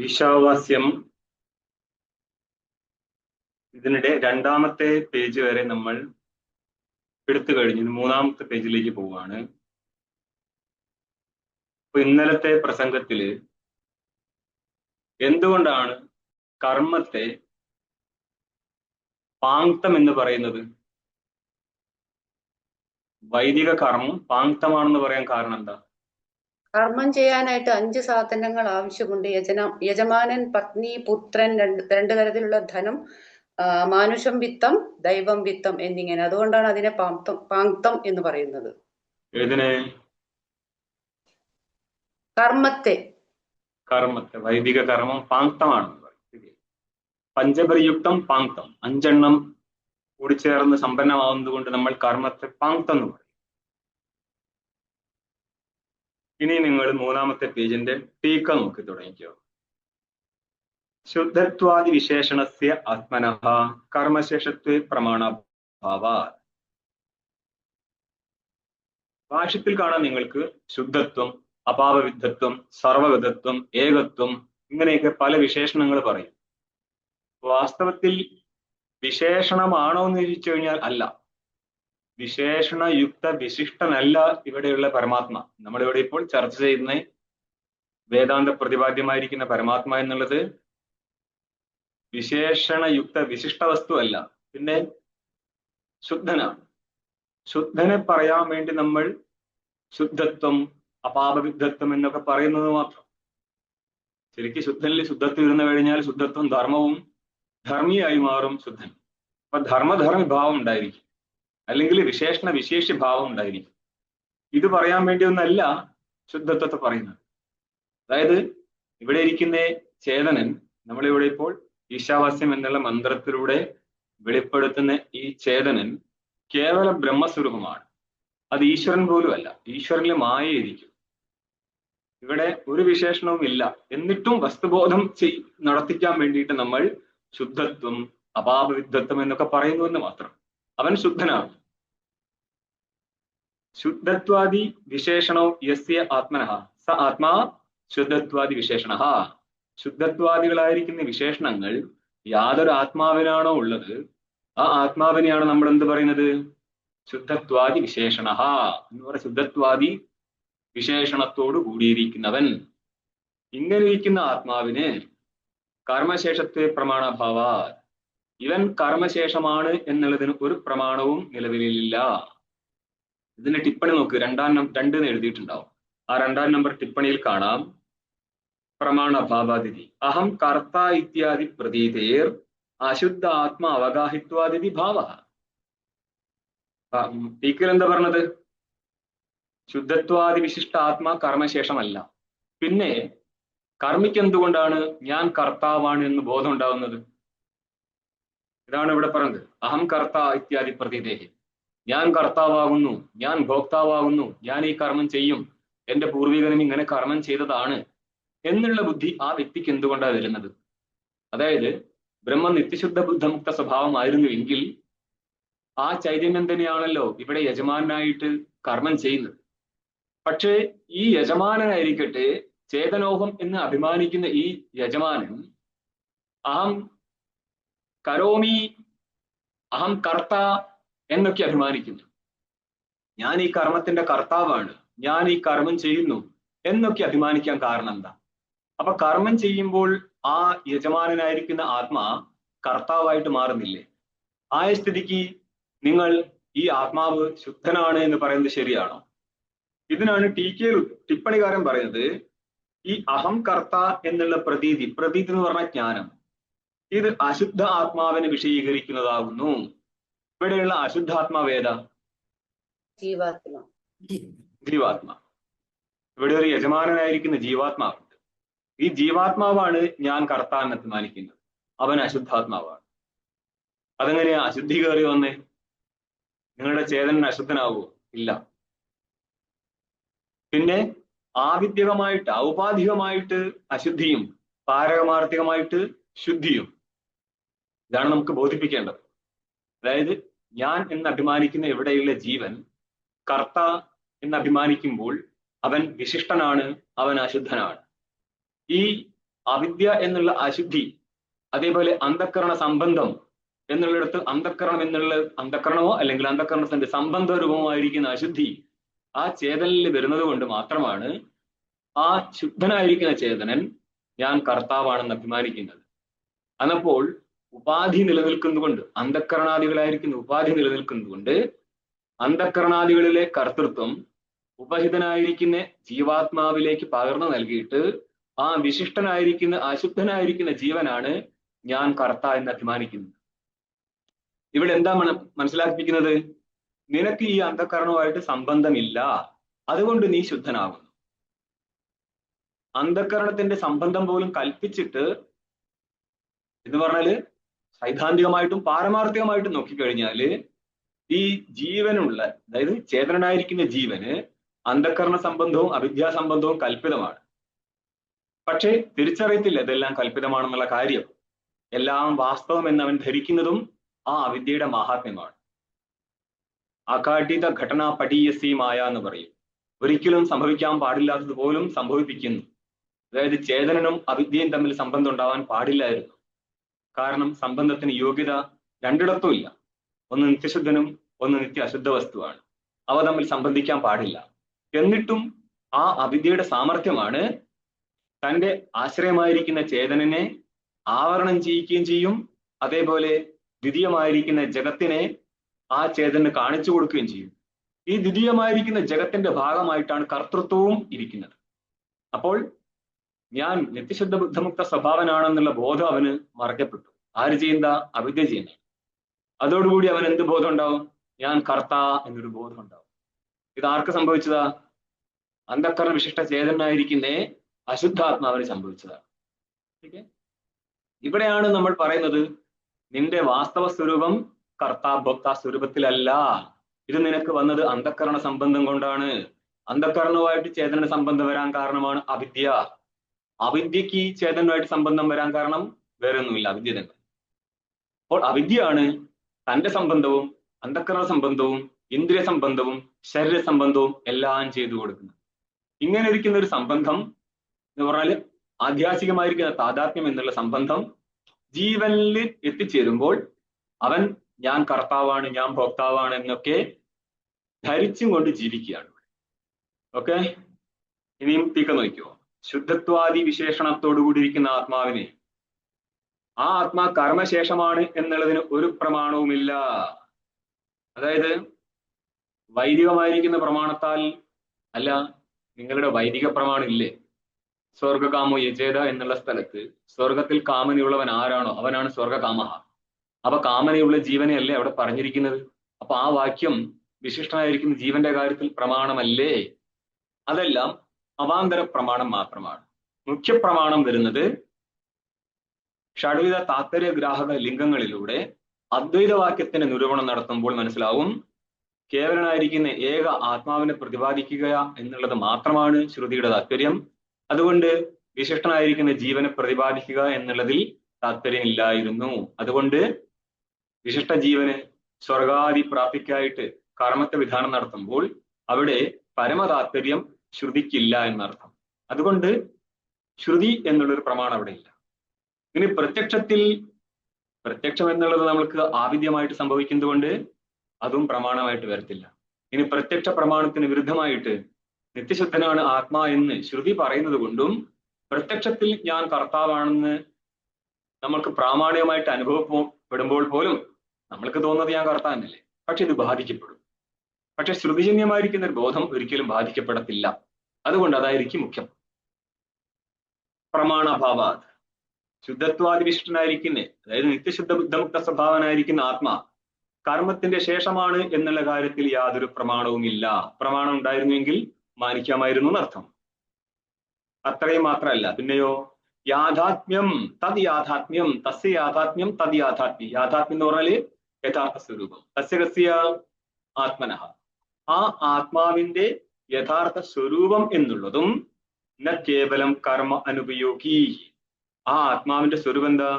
ഈശാവാസ്യം ഇതിനിടെ രണ്ടാമത്തെ പേജ് വരെ നമ്മൾ എടുത്തു കഴിഞ്ഞു. മൂന്നാമത്തെ പേജിലേക്ക് പോവുകയാണ്. അപ്പൊ ഇന്നലത്തെ പ്രസംഗത്തില് എന്തുകൊണ്ടാണ് കർമ്മത്തെ പാങ്ക്തം എന്ന് പറയുന്നത്? വൈദിക കർമ്മം പാങ്ക്തമാണെന്ന് പറയാൻ കാരണം എന്താ? കർമ്മം ചെയ്യാനായിട്ട് 5 സാധനങ്ങൾ ആവശ്യമുണ്ട്. യജമാനൻ, പത്നി, പുത്രൻ, രണ്ട് തരത്തിലുള്ള ധനം, മാനുഷം വിത്തം, ദൈവം വിത്തം എന്നിങ്ങനെ. അതുകൊണ്ടാണ് അതിനെ പാങ്ക്തം എന്ന് പറയുന്നത്. ഏതിനെ? കർമ്മത്തെ. വൈദിക കർമ്മം പാങ്ക്തമാണെന്ന് പറയും. പഞ്ചപരിയുക്തം പാങ്ക്തം, 5 എണ്ണം കൂടിച്ചേർന്ന് സമ്പന്നമാവുന്നത് കൊണ്ട് നമ്മൾ കർമ്മത്തെ പാങ്ക്തം എന്ന് പറയും. ഇനി നിങ്ങൾ മൂന്നാമത്തെ പേജിന്റെ ടീക്ക നോക്കി തുടങ്ങിക്കോ. ശുദ്ധത്വാദി വിശേഷണസ്യ ആത്മനഃ കർമ്മശേഷത്വേ പ്രമാണഭാവാത്. ഭാഷ്യത്തിൽ കാണാൻ നിങ്ങൾക്ക് ശുദ്ധത്വം, അപാപവിദ്ധത്വം, സർവവിധത്വം, ഏകത്വം, ഇങ്ങനെയൊക്കെ പല വിശേഷണങ്ങൾ പറയും. വാസ്തവത്തിൽ വിശേഷണമാണോ എന്ന് ചോദിച്ചു കഴിഞ്ഞാൽ അല്ല. വിശേഷണയുക്ത വിശിഷ്ടനല്ല ഇവിടെയുള്ള പരമാത്മ. നമ്മളിവിടെ ഇപ്പോൾ ചർച്ച ചെയ്യുന്ന വേദാന്ത പ്രതിപാദ്യമായിരിക്കുന്ന പരമാത്മ എന്നുള്ളത് വിശേഷണയുക്ത വിശിഷ്ട വസ്തു അല്ല, പിന്നെ ശുദ്ധനാണ്. ശുദ്ധനെ പറയാൻ വേണ്ടി നമ്മൾ ശുദ്ധത്വം, അപാപവിദ്ധത്വം എന്നൊക്കെ പറയുന്നത് മാത്രം. ശരിക്കും ശുദ്ധനിൽ ശുദ്ധത്വം ഇരുന്ന് കഴിഞ്ഞാൽ ശുദ്ധത്വം ധർമ്മവും ധർമ്മിയായി മാറും ശുദ്ധൻ. അപ്പൊ ധർമ്മധർമ്മി ഭാവം ഉണ്ടായിരിക്കും, അല്ലെങ്കിൽ വിശേഷണ വിശേഷ്യ ഭാവം ഉണ്ടായിരിക്കും. ഇത് പറയാൻ വേണ്ടി ഒന്നല്ല ശുദ്ധത്വത്തെ പറയുന്നത്. അതായത് ഇവിടെ ഇരിക്കുന്ന ചേതനൻ, നമ്മളിവിടെ ഇപ്പോൾ ഈശാവാസ്യം എന്നുള്ള മന്ത്രത്തിലൂടെ വെളിപ്പെടുത്തുന്ന ഈ ചേതനൻ കേവല ബ്രഹ്മസ്വരൂപമാണ്. അത് ഈശ്വരൻ പോലും അല്ല, ഈശ്വരനിൽ മായയിരിക്കും. ഇവിടെ ഒരു വിശേഷണവും ഇല്ല. എന്നിട്ടും വസ്തുബോധം നടത്തിക്കാൻ വേണ്ടിയിട്ട് നമ്മൾ ശുദ്ധത്വം, അപാപവിദ്ധത്വം എന്നൊക്കെ പറയുന്നുവെന്ന് മാത്രം. അവൻ ശുദ്ധനാണ്. ശുദ്ധത്വാദി വിശേഷണോ യസ്യ ആത്മനഃ സ ആത്മാ ശുദ്ധത്വാദി വിശേഷണഃ. ശുദ്ധത്വാദികളായിരിക്കുന്ന വിശേഷണങ്ങൾ യാതൊരു ആത്മാവിനാണോ ഉള്ളത്, ആ ആത്മാവിനെയാണ് നമ്മൾ എന്ത് പറയുന്നത്? ശുദ്ധത്വാദി വിശേഷണഃ എന്ന് പറയുന്ന ശുദ്ധത്വാദി വിശേഷണത്തോട് കൂടിയിരിക്കുന്നവൻ. ഇങ്ങനെ ഇരിക്കുന്ന ആത്മാവിന് കർമ്മശേഷത്വ പ്രമാണഭാവ, ഇവൻ കർമ്മശേഷമാണ് എന്നുള്ളതിന് ഒരു പ്രമാണവും നിലവിലില്ല. ഇതിന്റെ ടിപ്പണി നോക്ക്, 2 എഴുതിയിട്ടുണ്ടാവും. ആ 2 നമ്പർ ടിപ്പണിയിൽ കാണാം പ്രമാണഭാവാദിതി അഹം കർത്ത ഇത്യാദി പ്രതീതേർ അശുദ്ധ ആത്മ അവഗാഹിത്വാദിതി ഭാവ. ടീക്കൽ എന്താ പറഞ്ഞത്? ശുദ്ധത്വാദി വിശിഷ്ട ആത്മാ കർമ്മശേഷമല്ല. പിന്നെ കർമ്മിക്ക് എന്തുകൊണ്ടാണ് ഞാൻ കർത്താവാണ് എന്ന് ബോധം ഉണ്ടാവുന്നത്? ഇതാണ് ഇവിടെ പറഞ്ഞത്. അഹം കർത്ത ഇത്യാദി പ്രതീതേഹി, ഞാൻ കർത്താവാകുന്നു, ഞാൻ ഭോക്താവാകുന്നു, ഞാൻ ഈ കർമ്മം ചെയ്യും, എന്റെ പൂർവികനും ഇങ്ങനെ കർമ്മം ചെയ്തതാണ് എന്നുള്ള ബുദ്ധി ആ വ്യക്തിക്ക് എന്തുകൊണ്ടാണ് വരുന്നത്? അതായത് ബ്രഹ്മ നിത്യശുദ്ധ ബുദ്ധമുക്ത സ്വഭാവമായിരുന്നുവെങ്കിൽ ആ ചൈതന്യം തന്നെയാണല്ലോ ഇവിടെ യജമാനായിട്ട് കർമ്മം ചെയ്യുന്നത്. പക്ഷേ ഈ യജമാനായിരിക്കട്ടെ, ചേതനോഹം എന്ന് അഭിമാനിക്കുന്ന ഈ യജമാനൻ അഹം കരോമി, അഹം കർത്ത എന്നൊക്കെ അഭിമാനിക്കുന്നു. ഞാൻ ഈ കർമ്മത്തിന്റെ കർത്താവാണ്, ഞാൻ ഈ കർമ്മം ചെയ്യുന്നു എന്നൊക്കെ അഭിമാനിക്കാൻ കാരണം എന്താ? അപ്പൊ കർമ്മം ചെയ്യുമ്പോൾ ആ യജമാനനായിരിക്കുന്ന ആത്മാ കർത്താവായിട്ട് മാറുന്നില്ലേ? ആയ സ്ഥിതിക്ക് നിങ്ങൾ ഈ ആത്മാവ് ശുദ്ധനാണ് എന്ന് പറയുന്നത് ശരിയാണോ? ഇതിനാണ് ടിപ്പണികാരൻ പറയുന്നത്, ഈ അഹം കർത്ത എന്നുള്ള പ്രതീതി എന്ന് പറഞ്ഞ ജ്ഞാനം, ഇത് അശുദ്ധ ആത്മാവിനെ വിഷയീകരിക്കുന്നതാകുന്നു. ഇവിടെയുള്ള അശുദ്ധാത്മാവ് ഏതാ? ജീവാത്മാ. ഇവിടെ ഒരു യജമാനനായിരിക്കുന്ന ജീവാത്മാവുണ്ട്. ഈ ജീവാത്മാവാണ് ഞാൻ കർത്താൻ അഭിമാനിക്കുന്നത്. അവൻ അശുദ്ധാത്മാവാണ്. അതെങ്ങനെയാ അശുദ്ധി കയറി വന്നേ? നിങ്ങളുടെ ചേതനൻ അശുദ്ധനാവുമോ? ഇല്ല. പിന്നെ ആവിദ്യകമായിട്ട് ഔപാധികമായിട്ട് അശുദ്ധിയും പാരമാർത്ഥികമായിട്ട് ശുദ്ധിയും, ഇതാണ് നമുക്ക് ബോധിപ്പിക്കേണ്ടത്. അതായത് ഞാൻ എന്ന് അഭിമാനിക്കുന്ന ഇവിടെയുള്ള ജീവൻ കർത്ത എന്ന് അഭിമാനിക്കുമ്പോൾ അവൻ വിശിഷ്ടനാണ്, അവൻ അശുദ്ധനാണ്. ഈ അവിദ്യ എന്നുള്ള അശുദ്ധി, അതേപോലെ അന്ധക്കരണ സംബന്ധം എന്നുള്ളിടത്ത് അന്ധക്കരണം എന്നുള്ള അന്ധക്കരണമോ അല്ലെങ്കിൽ അന്ധക്കരണത്തിന്റെ സംബന്ധ രൂപമായിരിക്കുന്ന അശുദ്ധി ആ ചേതനിൽ വരുന്നത് കൊണ്ട് മാത്രമാണ് ആ ശുദ്ധനായിരിക്കുന്ന ചേതനൻ ഞാൻ കർത്താവാണെന്ന് അഭിമാനിക്കുന്നത്. അന്നപ്പോൾ ഉപാധി നിലനിൽക്കുന്നതുകൊണ്ട്, അന്ധക്കരണാദികളായിരിക്കുന്ന ഉപാധി നിലനിൽക്കുന്നതുകൊണ്ട് അന്ധക്കരണാദികളിലെ കർത്തൃത്വം ഉപഹിതനായിരിക്കുന്ന ജീവാത്മാവിലേക്ക് പകർന്നു നൽകിയിട്ട് ആ വിശിഷ്ടനായിരിക്കുന്ന അശുദ്ധനായിരിക്കുന്ന ജീവനാണ് ഞാൻ കർത്ത എന്ന് അഭിമാനിക്കുന്നത്. ഇവിടെ എന്താ മനസ്സിലാക്കിപ്പിക്കുന്നത്? നിനക്ക് ഈ അന്ധക്കരണവുമായിട്ട് സംബന്ധമില്ല, അതുകൊണ്ട് നീ ശുദ്ധനാകുന്നു. അന്ധക്കരണത്തിന്റെ സംബന്ധം പോലും കൽപ്പിച്ചിട്ട് എന്ന് പറഞ്ഞാല് സൈദ്ധാന്തികമായിട്ടും പാരമാർത്ഥികമായിട്ടും നോക്കിക്കഴിഞ്ഞാല് ഈ ജീവനുള്ള, അതായത് ചേതനായിരിക്കുന്ന ജീവന് അന്ധക്കരണ സംബന്ധവും അവിദ്യാ സംബന്ധവും കൽപ്പിതമാണ്. പക്ഷേ തിരിച്ചറിയത്തില്ല ഇതെല്ലാം കൽപ്പിതമാണെന്നുള്ള കാര്യം. എല്ലാം വാസ്തവം എന്നവൻ ധരിക്കുന്നതും ആ അവിദ്യയുടെ മാഹാത്മ്യമാണ്. അഘാടിത ഘടന പടീയസി മായ എന്ന് പറയും. ഒരിക്കലും സംഭവിക്കാൻ പാടില്ലാത്തത് പോലും സംഭവിപ്പിക്കുന്നു. അതായത് ചേതനനും അവിദ്യയും തമ്മിൽ സംബന്ധം ഉണ്ടാവാൻ പാടില്ലായിരുന്നു. കാരണം സംബന്ധത്തിന് യോഗ്യത രണ്ടിടത്തും ഇല്ല. ഒന്ന് നിത്യശുദ്ധനും ഒന്ന് നിത്യ അശുദ്ധ വസ്തുവാണ്. അവ തമ്മിൽ സംബന്ധിക്കാൻ പാടില്ല. എന്നിട്ടും ആ അവിദ്യയുടെ സാമർഥ്യമാണ് തൻ്റെ ആശ്രയമായിരിക്കുന്ന ചേതനനെ ആവരണം ചെയ്യിക്കുകയും ചെയ്യും, അതേപോലെ ദ്വിതീയമായിരിക്കുന്ന ജഗത്തിനെ ആ ചേതന് കാണിച്ചു കൊടുക്കുകയും ചെയ്യും. ഈ ദ്വിതീയമായിരിക്കുന്ന ജഗത്തിന്റെ ഭാഗമായിട്ടാണ് കർത്തൃത്വവും ഇരിക്കുന്നത്. അപ്പോൾ ഞാൻ നിത്യശുദ്ധ ബുദ്ധമുക്ത സ്വഭാവനാണെന്നുള്ള ബോധം അവന് മറക്കപ്പെട്ടു. ആര് ചെയ്യുന്ന? അവിദ്യ ചെയ്യുന്ന. അതോടുകൂടി അവൻ എന്ത് ബോധം ഉണ്ടാവും? ഞാൻ കർത്ത എന്നൊരു ബോധം ഉണ്ടാവും. ഇത് ആർക്ക് സംഭവിച്ചതാ? അന്ധക്കരണ വിശിഷ്ട ചേതനായിരിക്കുന്ന അശുദ്ധാത്മാവിന് സംഭവിച്ചതാണ്. ഓക്കെ, ഇവിടെയാണ് നമ്മൾ പറയുന്നത് നിന്റെ വാസ്തവ സ്വരൂപം കർത്താഭോക്ത സ്വരൂപത്തിലല്ല. ഇത് നിനക്ക് വന്നത് അന്ധക്കരണ സംബന്ധം കൊണ്ടാണ്. അന്ധക്കരണവുമായിട്ട് ചേതന സംബന്ധം വരാൻ കാരണമാണ് അവിദ്യ. അവിദ്യക്ക് ചേതനുമായിട്ട് സംബന്ധം വരാൻ കാരണം വേറെ ഒന്നുമില്ല, അവിദ്യ തന്നെ. അപ്പോൾ അവിദ്യയാണ് തന്റെ സംബന്ധവും അന്ധക്കരണ സംബന്ധവും ഇന്ദ്രിയ സംബന്ധവും ശരീര സംബന്ധവും എല്ലാം ചെയ്തു കൊടുക്കുന്നത്. ഇങ്ങനെ ഇരിക്കുന്ന ഒരു സംബന്ധം എന്ന് പറഞ്ഞാൽ ആധ്യാത്മികമായിരിക്കുന്ന താദാത്മ്യം എന്നുള്ള സംബന്ധം ജീവനിൽ എത്തിച്ചേരുമ്പോൾ അവൻ ഞാൻ കർത്താവാണ്, ഞാൻ ഭോക്താവാണ് എന്നൊക്കെ ധരിച്ചും കൊണ്ട് ജീവിക്കുകയാണ്. ഓക്കെ, ഇനിയും തീക്ക നോക്കിയോ. ശുദ്ധത്വാദി വിശേഷണത്തോടു കൂടിയിരിക്കുന്ന ആത്മാവിനെ, ആ ആത്മാ കർമ്മശേഷമാണ് എന്നുള്ളതിന് ഒരു പ്രമാണവുമില്ല. അതായത് വൈദികമായിരിക്കുന്ന പ്രമാണത്താൽ അല്ല, നിങ്ങളുടെ വൈദിക പ്രമാണം ഇല്ലേ? സ്വർഗകാമോ യജേത എന്നുള്ള സ്ഥലത്ത് സ്വർഗത്തിൽ കാമനയുള്ളവൻ ആരാണോ അവനാണ് സ്വർഗകാമ. അപ്പൊ കാമനയുള്ള ജീവനെയല്ലേ അവിടെ പറഞ്ഞിരിക്കുന്നത്. അപ്പൊ ആ വാക്യം വിശിഷ്ടനായിരിക്കുന്ന ജീവന്റെ കാര്യത്തിൽ പ്രമാണമല്ലേ? അതെല്ലാം അവാന്തര പ്രമാണം മാത്രമാണ്. മുഖ്യ പ്രമാണം വരുന്നത് ഷഡ്വിധ താത്പര്യഗ്രാഹക ലിംഗങ്ങളിലൂടെ അദ്വൈതവാക്യത്തിന്റെ നിരൂപണം നടത്തുമ്പോൾ മനസ്സിലാവും കേവലനായിരിക്കുന്ന ഏക ആത്മാവിനെ പ്രതിപാദിക്കുക എന്നുള്ളത് മാത്രമാണ് ശ്രുതിയുടെ താല്പര്യം. അതുകൊണ്ട് വിശിഷ്ടനായിരിക്കുന്ന ജീവനെ പ്രതിപാദിക്കുക എന്നുള്ളതിൽ താല്പര്യമില്ലായിരുന്നു. അതുകൊണ്ട് വിശിഷ്ട ജീവന് സ്വർഗാദി പ്രാപ്തിക്കായിട്ട് കർമ്മത്തെ വിധാനം നടത്തുമ്പോൾ അവിടെ പരമതാത്പര്യം ശ്രുതിക്കില്ല എന്നർത്ഥം. അതുകൊണ്ട് ശ്രുതി എന്നുള്ളൊരു പ്രമാണം അവിടെ ഇല്ല. ഇനി പ്രത്യക്ഷം എന്നുള്ളത് നമ്മൾക്ക് ആവിദ്യമായിട്ട് സംഭവിക്കുന്നത് കൊണ്ട് അതും പ്രമാണമായിട്ട് വരത്തില്ല. ഇനി പ്രത്യക്ഷ പ്രമാണത്തിന് വിരുദ്ധമായിട്ട് നിത്യശുദ്ധനാണ് ആത്മാ എന്ന് ശ്രുതി പറയുന്നത് കൊണ്ടും പ്രത്യക്ഷത്തിൽ ഞാൻ കർത്താവാണെന്ന് നമ്മൾക്ക് പ്രാമാണികമായിട്ട് അനുഭവപ്പെടുമ്പോൾ പോലും നമ്മൾക്ക് തോന്നുന്നത് ഞാൻ കർത്താവല്ലേ, പക്ഷെ ഇത് ബാധിക്കപ്പെടും. പക്ഷെ ശ്രുതിജന്യമായിരിക്കുന്ന ഒരു ബോധം ഒരിക്കലും ബാധിക്കപ്പെടത്തില്ല. അതുകൊണ്ട് അതായിരിക്കും മുഖ്യം. പ്രമാണാഭാവാത് ശുദ്ധത്വാദി വിശിഷ്ടനായിരിക്കുന്ന, അതായത് നിത്യശുദ്ധ ബുദ്ധമുക്ത സ്വഭാവനായിരിക്കുന്ന ആത്മാ കർമ്മത്തിന്റെ ശേഷമാണ് എന്നുള്ള കാര്യത്തിൽ യാതൊരു പ്രമാണവുമില്ല. പ്രമാണം ഉണ്ടായിരുന്നുവെങ്കിൽ മാനിക്കാമായിരുന്നു എന്നർത്ഥം. അത്രയും മാത്രമല്ല, പിന്നെയോ യാഥാത്മ്യം തദ് യാഥാത്മ്യം തസ്യ യാഥാത്മ്യം തദ് യാഥാത്മ്യം. യാഥാത്മ്യം എന്ന് പറഞ്ഞാല് യഥാർത്ഥ സ്വരൂപം. തസ്യ ആത്മനഃ, ആ ആത്മാവിന്റെ യഥാർത്ഥ സ്വരൂപം എന്നുള്ളതും ന കേവലം കർമ്മ അനുപയോഗി. ആ ആത്മാവിന്റെ സ്വരൂപം എന്താ?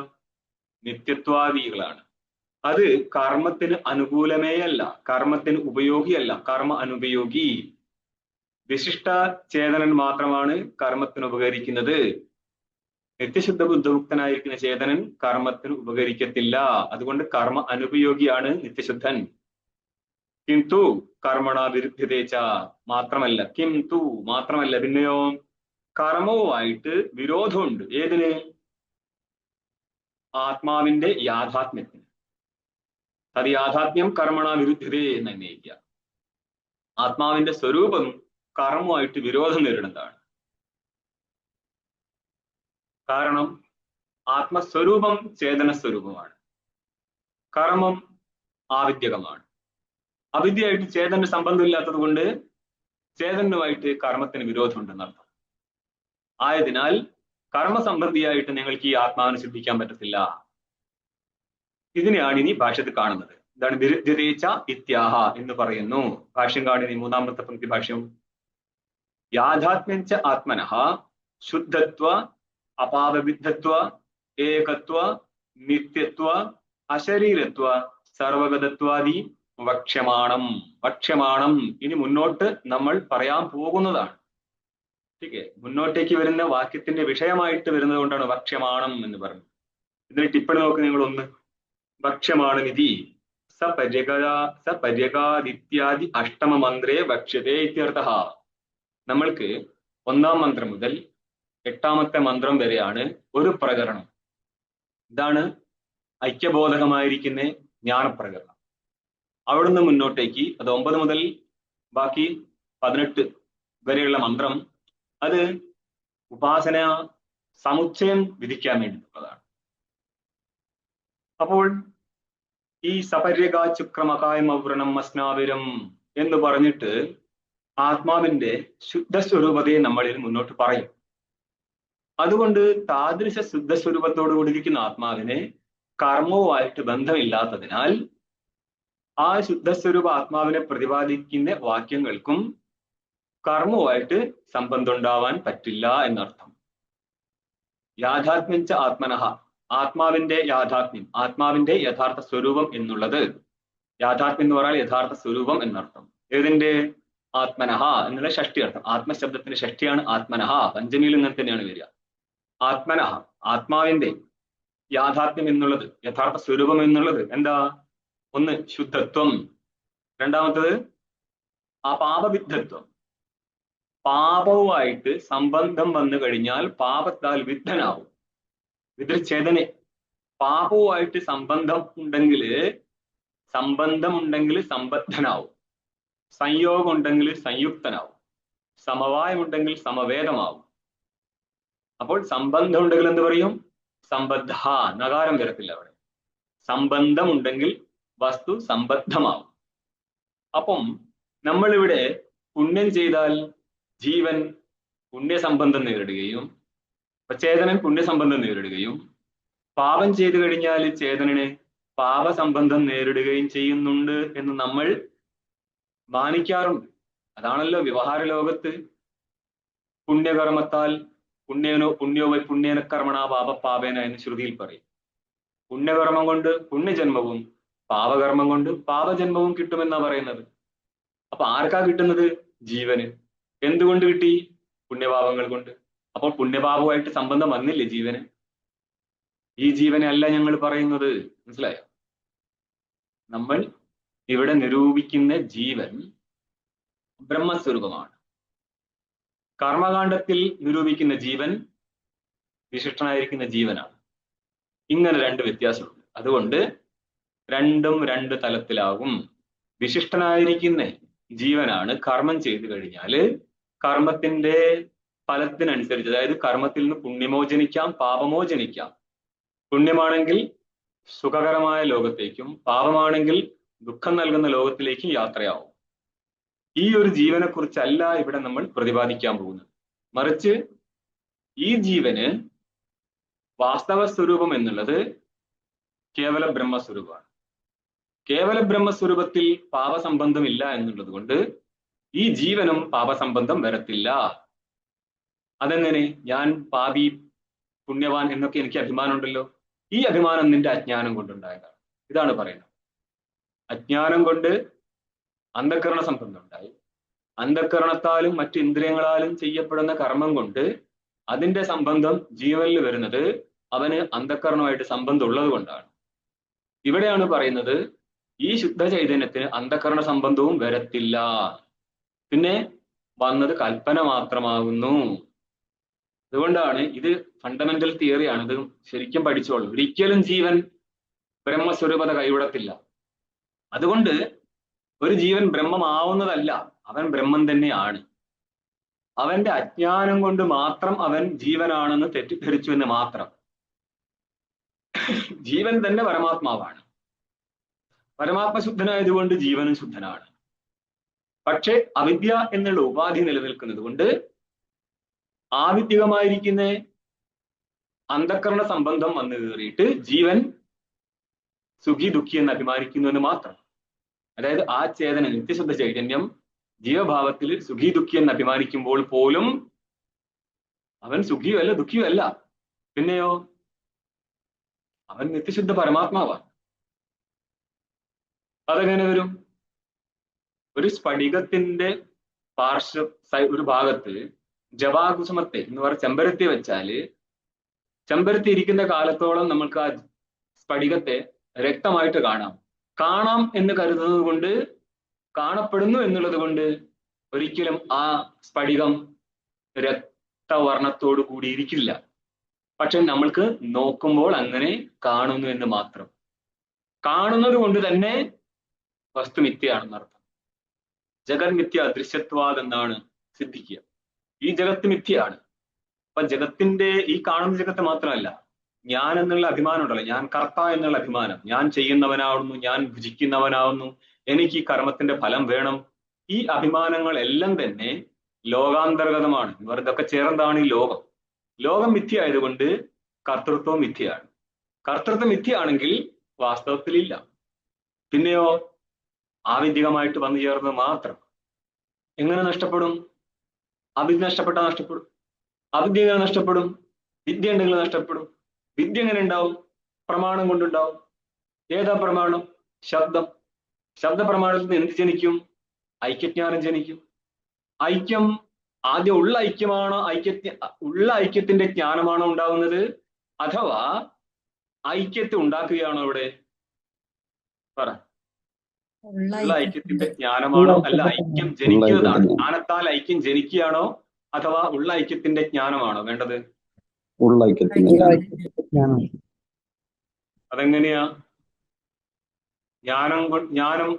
നിത്യത്വാദികളാണ്. അത് കർമ്മത്തിന് അനുകൂലമേ അല്ല, കർമ്മത്തിന് ഉപയോഗിയല്ല, കർമ്മ അനുപയോഗി. വിശിഷ്ട ചേതനൻ മാത്രമാണ് കർമ്മത്തിന് ഉപകരിക്കുന്നത്. നിത്യശുദ്ധ ബുദ്ധമുക്തനായിരിക്കുന്ന ചേതനൻ കർമ്മത്തിന് ഉപകരിക്കത്തില്ല. അതുകൊണ്ട് കർമ്മ അനുപയോഗിയാണ് നിത്യശുദ്ധൻ. കിന്തു കർമ്മണ വിരുദ്ധ്യതേച്ച, മാത്രമല്ല പിന്നെയോ കർമ്മവുമായിട്ട് വിരോധമുണ്ട്. ഏതിന്? ആത്മാവിന്റെ യാഥാത്മ്യത്തിന്. അത് യാഥാത്മ്യം കർമ്മണ വിരുദ്ധ്യതേ എന്ന് അന്വയിക്കുക. ആത്മാവിന്റെ സ്വരൂപം കർമ്മമായിട്ട് വിരോധം നേരിടുന്നതാണ്. കാരണം ആത്മസ്വരൂപം ചേതന സ്വരൂപമാണ്, കർമ്മം ആവിദ്യകമാണ്. അവിദ്യയായിട്ട് ചേതന് സംബന്ധമില്ലാത്തത് കൊണ്ട് ചേതനുമായിട്ട് കർമ്മത്തിന് വിരോധമുണ്ടെന്നർത്ഥം. ആയതിനാൽ കർമ്മസംബന്ധിയായിട്ട് നിങ്ങൾക്ക് ഈ ആത്മാവിനെ സിദ്ധിക്കാൻ പറ്റത്തില്ല. ഇതിനെയാണ് ഇനി ഭാഷ്യത്തിൽ കാണുന്നത്. ഇതാണ് വിരുദ്ധ്യതേച്ച ഇത്യാഹ എന്ന് പറയുന്നു. ഭാഷ്യം കാണുന്ന മൂന്നാമത്തെ പങ്ക്തി ഭാഷ്യം. യാഥാത്മ്യഞ്ച ആത്മനഃ ശുദ്ധത്വ അപാപവിദ്ധത്വ ഏകത്വ നിത്യത്വ അശരീരത്വ സർവഗതത്വാദി വക്ഷ്യമാണം. ഇനി മുന്നോട്ട് നമ്മൾ പറയാൻ പോകുന്നതാണ്. ഓക്കെ, മുന്നോട്ടേക്ക് വരുന്ന വാക്യത്തിന്റെ വിഷയമായിട്ട് വരുന്നത് കൊണ്ടാണ് വക്ഷ്യമാണം എന്ന് പറഞ്ഞത്. ഇതിന് ടിപ്പണി നോക്ക് നിങ്ങൾ ഒന്ന്. വക്ഷ്യമാണം ഇതി സപര്യകാദിത്യാദി അഷ്ടമ മന്ത്രേ വക്ഷ്യതേ ഇത്യർത്ഥഃ. നമ്മൾക്ക് 1-ാം മന്ത്രം മുതൽ 8-ാമത്തെ മന്ത്രം വരെയാണ് ഒരു പ്രകരണം. ഇതാണ് ഐക്യബോധകമായിരിക്കുന്ന ജ്ഞാനപ്രകരണം. അവിടുന്ന് മുന്നോട്ടേക്ക് അത് 9 മുതൽ ബാക്കി 18 വരെയുള്ള മന്ത്രം അത് ഉപാസന സമുച്ചയം വിധിക്കാൻ വേണ്ടിയിട്ടുള്ളതാണ്. അപ്പോൾ ഈ സപര്യകാചുക്രമകായമവ്രണം അസ്നാവിരം എന്ന് പറഞ്ഞിട്ട് ആത്മാവിന്റെ ശുദ്ധസ്വരൂപതയെ നമ്മളിൽ മുന്നോട്ട് പറയും. അതുകൊണ്ട് താദൃശ ശുദ്ധസ്വരൂപത്തോടു കൂടിയിരിക്കുന്ന ആത്മാവിനെ കർമ്മവുമായിട്ട് ബന്ധമില്ലാത്തതിനാൽ ആ ശുദ്ധസ്വരൂപ ആത്മാവിനെ പ്രതിപാദിക്കുന്ന വാക്യങ്ങൾക്കും കർമ്മവുമായിട്ട് സംബന്ധം ഉണ്ടാവാൻ പറ്റില്ല എന്നർത്ഥം. യാഥാത്മ്യഞ്ച ആത്മനഃ, ആത്മാവിന്റെ യാഥാത്മ്യം, ആത്മാവിന്റെ യഥാർത്ഥ സ്വരൂപം എന്നുള്ളത്, യാഥാത്മ്യം എന്ന് പറഞ്ഞാൽ യഥാർത്ഥ സ്വരൂപം എന്നർത്ഥം. ഏതിന്റെ? ആത്മനഃ എന്നുള്ള ഷഷ്ടി അർത്ഥം. ആത്മശബ്ദത്തിന്റെ ഷഷ്ടിയാണ് ആത്മനഃ. പഞ്ചമിയിൽ ഇങ്ങനെ തന്നെയാണ് വരിക. ആത്മനഃ, ആത്മാവിന്റെ യാഥാത്മ്യം എന്നുള്ളത്, യഥാർത്ഥ സ്വരൂപം എന്നുള്ളത് എന്താ? ഒന്ന് ശുദ്ധത്വം, രണ്ടാമത്തത് അപാപവിദ്ധത്വം. പാപവുമായിട്ട് സംബന്ധം വന്നു കഴിഞ്ഞാൽ പാപത്താൽ വിദ്ധനാവും. വിദ്രചേതനെ പാപവുമായിട്ട് സംബന്ധം ഉണ്ടെങ്കിൽ സംബദ്ധനാവും, സംയോഗം ഉണ്ടെങ്കിൽ സംയുക്തനാവും, സമവായമുണ്ടെങ്കിൽ സമവേദമാവും. അപ്പോൾ സംബന്ധം ഉണ്ടെങ്കിൽ എന്ത് പറയും? സംബദ്ധ, നകാരം വരത്തില്ല അവിടെ. സംബന്ധം ഉണ്ടെങ്കിൽ വസ്തു സംബദ്ധമാവും. അപ്പം നമ്മളിവിടെ പുണ്യം ചെയ്താൽ ജീവൻ പുണ്യസംബന്ധം നേരിടുകയും ചേതനൻ പുണ്യസംബന്ധം നേരിടുകയും, പാപം ചെയ്തു കഴിഞ്ഞാൽ ചേതനന് പാപസംബന്ധം നേരിടുകയും ചെയ്യുന്നുണ്ട് എന്ന് നമ്മൾ മാനിക്കാറുണ്ട്. അതാണല്ലോ വ്യവഹാര ലോകത്ത് പുണ്യകർമ്മത്താൽ പുണ്യേന കർമ്മണ പാപേന എന്ന് ശ്രുതിയിൽ പറയും. പുണ്യകർമ്മം കൊണ്ട് പുണ്യജന്മവും പാപകർമ്മം കൊണ്ട് പാപജന്മവും കിട്ടുമെന്നാ പറയുന്നത്. അപ്പൊ ആർക്കാ കിട്ടുന്നത്? ജീവന്. എന്തുകൊണ്ട് കിട്ടി? പുണ്യപാപങ്ങൾ കൊണ്ട്. അപ്പോൾ പുണ്യപാപവുമായിട്ട് സംബന്ധം വന്നില്ലേ ജീവന്? ഈ ജീവനെ അല്ല ഞങ്ങൾ പറയുന്നത്, മനസ്സിലായോ? നമ്മൾ ഇവിടെ നിരൂപിക്കുന്ന ജീവൻ ബ്രഹ്മസ്വരൂപമാണ്. കർമ്മകാണ്ഡത്തിൽ നിരൂപിക്കുന്ന ജീവൻ വിശിഷ്ടനായിരിക്കുന്ന ജീവനാണ്. ഇങ്ങനെ രണ്ട് വ്യത്യാസമുണ്ട്. അതുകൊണ്ട് രണ്ടും രണ്ട് തലത്തിലാകും. വിശിഷ്ടനായിരിക്കുന്ന ജീവനാണ് കർമ്മം ചെയ്തു കഴിഞ്ഞാൽ കർമ്മത്തിന്റെ ഫലത്തിനനുസരിച്ച്, അതായത് കർമ്മത്തിൽ നിന്ന് പുണ്യമോ ജനിക്കാം പാപമോ ജനിക്കാം. പുണ്യമാണെങ്കിൽ സുഖകരമായ ലോകത്തേക്കും പാപമാണെങ്കിൽ ദുഃഖം നൽകുന്ന ലോകത്തിലേക്കും യാത്രയാവും. ഈ ഒരു ജീവനെ കുറിച്ചല്ല ഇവിടെ നമ്മൾ പ്രതിപാദിക്കാൻ പോകുന്നത്. മറിച്ച് ഈ ജീവന് വാസ്തവ സ്വരൂപം എന്നുള്ളത് കേവല ബ്രഹ്മസ്വരൂപമാണ്. കേവല ബ്രഹ്മസ്വരൂപത്തിൽ പാപസംബന്ധമില്ല എന്നുള്ളത് കൊണ്ട് ഈ ജീവനും പാപസംബന്ധം വരത്തില്ല. അതെങ്ങനെ? ഞാൻ പാപി പുണ്യവാൻ എന്നൊക്കെ എനിക്ക് അഭിമാനമുണ്ടല്ലോ. ഈ അഭിമാനം നിന്റെ അജ്ഞാനം കൊണ്ടുണ്ടായതാണ്. ഇതാണ് പറയുന്നത്. അജ്ഞാനം കൊണ്ട് അന്ധകരണ സംബന്ധം ഉണ്ടായി. അന്ധകരണത്താലും മറ്റു ഇന്ദ്രിയങ്ങളാലും ചെയ്യപ്പെടുന്ന കർമ്മം കൊണ്ട് അതിന്റെ സംബന്ധം ജീവനിൽ വരുന്നത് അവന് അന്ധക്കരണമായിട്ട് സംബന്ധം ഉള്ളത് കൊണ്ടാണ്. ഇവിടെയാണ് പറയുന്നത് ഈ ശുദ്ധ ചൈതന്യത്തിന് അന്ധക്കരണ സംബന്ധവും വരത്തില്ല, പിന്നെ വന്നത് കൽപ്പന മാത്രമാകുന്നു. അതുകൊണ്ടാണ് ഇത് ഫണ്ടമെന്റൽ തിയറിയാണ്, ഇത് ശരിക്കും പഠിച്ചോളൂ. ഒരിക്കലും ജീവൻ ബ്രഹ്മസ്വരൂപത കൈവിടത്തില്ല. അതുകൊണ്ട് ഒരു ജീവൻ ബ്രഹ്മമാവുന്നതല്ല, അവൻ ബ്രഹ്മം തന്നെയാണ്. അവന്റെ അജ്ഞാനം കൊണ്ട് മാത്രം അവൻ ജീവനാണെന്ന് തെറ്റിദ്ധരിച്ചു എന്ന് മാത്രം. ജീവൻ തന്നെ പരമാത്മാവാണ്. പരമാത്മശുദ്ധനായതുകൊണ്ട് ജീവനും ശുദ്ധനാണ്. പക്ഷെ അവിദ്യ എന്നുള്ള ഉപാധി നിലനിൽക്കുന്നത് കൊണ്ട് ആവിദ്യകമായിരിക്കുന്ന അന്ധക്കരണ സംബന്ധം വന്നു കയറിയിട്ട് ജീവൻ സുഖി ദുഃഖി എന്ന് അഭിമാനിക്കുന്നു എന്ന് മാത്രം. അതായത് ആ ചേതന നിത്യശുദ്ധ ചൈതന്യം ജീവഭാവത്തിൽ സുഖി ദുഃഖി എന്ന് അഭിമാനിക്കുമ്പോൾ പോലും അവൻ സുഖിയോ അല്ല ദുഃഖിയോ അല്ല, പിന്നെയോ അവൻ നിത്യശുദ്ധ പരമാത്മാവാണ്. അതെങ്ങനെ വരും? ഒരു സ്ഫടികത്തിന്റെ ഒരു ഭാഗത്ത് ജപാകുസുമത്തെ എന്ന് പറഞ്ഞ ചെമ്പരത്തി വെച്ചാല്, ചെമ്പരത്തി ഇരിക്കുന്ന കാലത്തോളം നമുക്ക് ആ സ്ഫടികത്തെ രക്തമായിട്ട് കാണാം എന്ന് കരുതുന്നത് കൊണ്ട്, കാണപ്പെടുന്നു എന്നുള്ളത് കൊണ്ട് ഒരിക്കലും ആ സ്ഫടികം രക്തവർണത്തോടു കൂടിയിരിക്കില്ല. പക്ഷെ നമ്മൾക്ക് നോക്കുമ്പോൾ അങ്ങനെ കാണുന്നു എന്ന് മാത്രം. കാണുന്നത് കൊണ്ട് തന്നെ വസ്തു മിഥ്യയാണെന്നർത്ഥം. ജഗത് മിഥ്യ ദൃശ്യത്വാദ് എന്നാണ് സിദ്ധിക്കുക. ഈ ജഗത്ത് മിഥ്യയാണ്. അപ്പൊ ജഗത്തിന്റെ ഈ കാണുന്ന ജഗത്ത് മാത്രമല്ല, ഞാൻ എന്നുള്ള അഭിമാനം ഉണ്ടല്ലോ, ഞാൻ കർത്ത എന്നുള്ള അഭിമാനം, ഞാൻ ചെയ്യുന്നവനാവുന്നു, ഞാൻ ഭുജിക്കുന്നവനാവുന്നു, എനിക്ക് ഈ കർമ്മത്തിന്റെ ഫലം വേണം, ഈ അഭിമാനങ്ങളെല്ലാം തന്നെ ലോകാന്തർഗതമാണ്. ഇതൊക്കെ ചേർന്നതാണ് ഈ ലോകം. ലോകം മിഥ്യ ആയതുകൊണ്ട് കർത്തൃത്വം മിഥ്യയാണ്. കർത്തൃത്വം മിഥ്യയാണെങ്കിൽ വാസ്തവത്തിലില്ല. പിന്നെയോ ആവിദ്യകമായിട്ട് വന്നു ചേർന്നത് മാത്രം. എങ്ങനെ നഷ്ടപ്പെടും? അവിദ്യ നഷ്ടപ്പെട്ടാൽ നഷ്ടപ്പെടും. അവിദ്യ എങ്ങനെ നഷ്ടപ്പെടും? വിദ്യ ഉണ്ടെങ്കിൽ നഷ്ടപ്പെടും. വിദ്യ എങ്ങനെ ഉണ്ടാവും? പ്രമാണം കൊണ്ടുണ്ടാവും. ഏതാ പ്രമാണം? ശബ്ദം. ശബ്ദപ്രമാണത്തിൽ നിന്ന് എന്ത് ജനിക്കും? ഐക്യജ്ഞാനം ജനിക്കും. ഐക്യം ആദ്യം ഉള്ള ഐക്യമാണോ, ഉള്ള ഐക്യത്തിന്റെ ജ്ഞാനമാണോ ഉണ്ടാകുന്നത്, അഥവാ ഐക്യത്തെ ഉണ്ടാക്കുകയാണോ ഇവിടെ? പറ. ഉള്ള ഐക്യത്തിന്റെ ജ്ഞാനമാണോ, അല്ല ഐക്യം ജനിക്കുന്നതാണ്, ജ്ഞാനത്താൽ ഐക്യം ജനിക്കുകയാണോ, അഥവാ ഉള്ള ഐക്യത്തിന്റെ ജ്ഞാനമാണോ വേണ്ടത്? ഉള്ള ഐക്യത്തിന്റെ ജ്ഞാനം. അതെങ്ങനെയാ? ജ്ഞാനം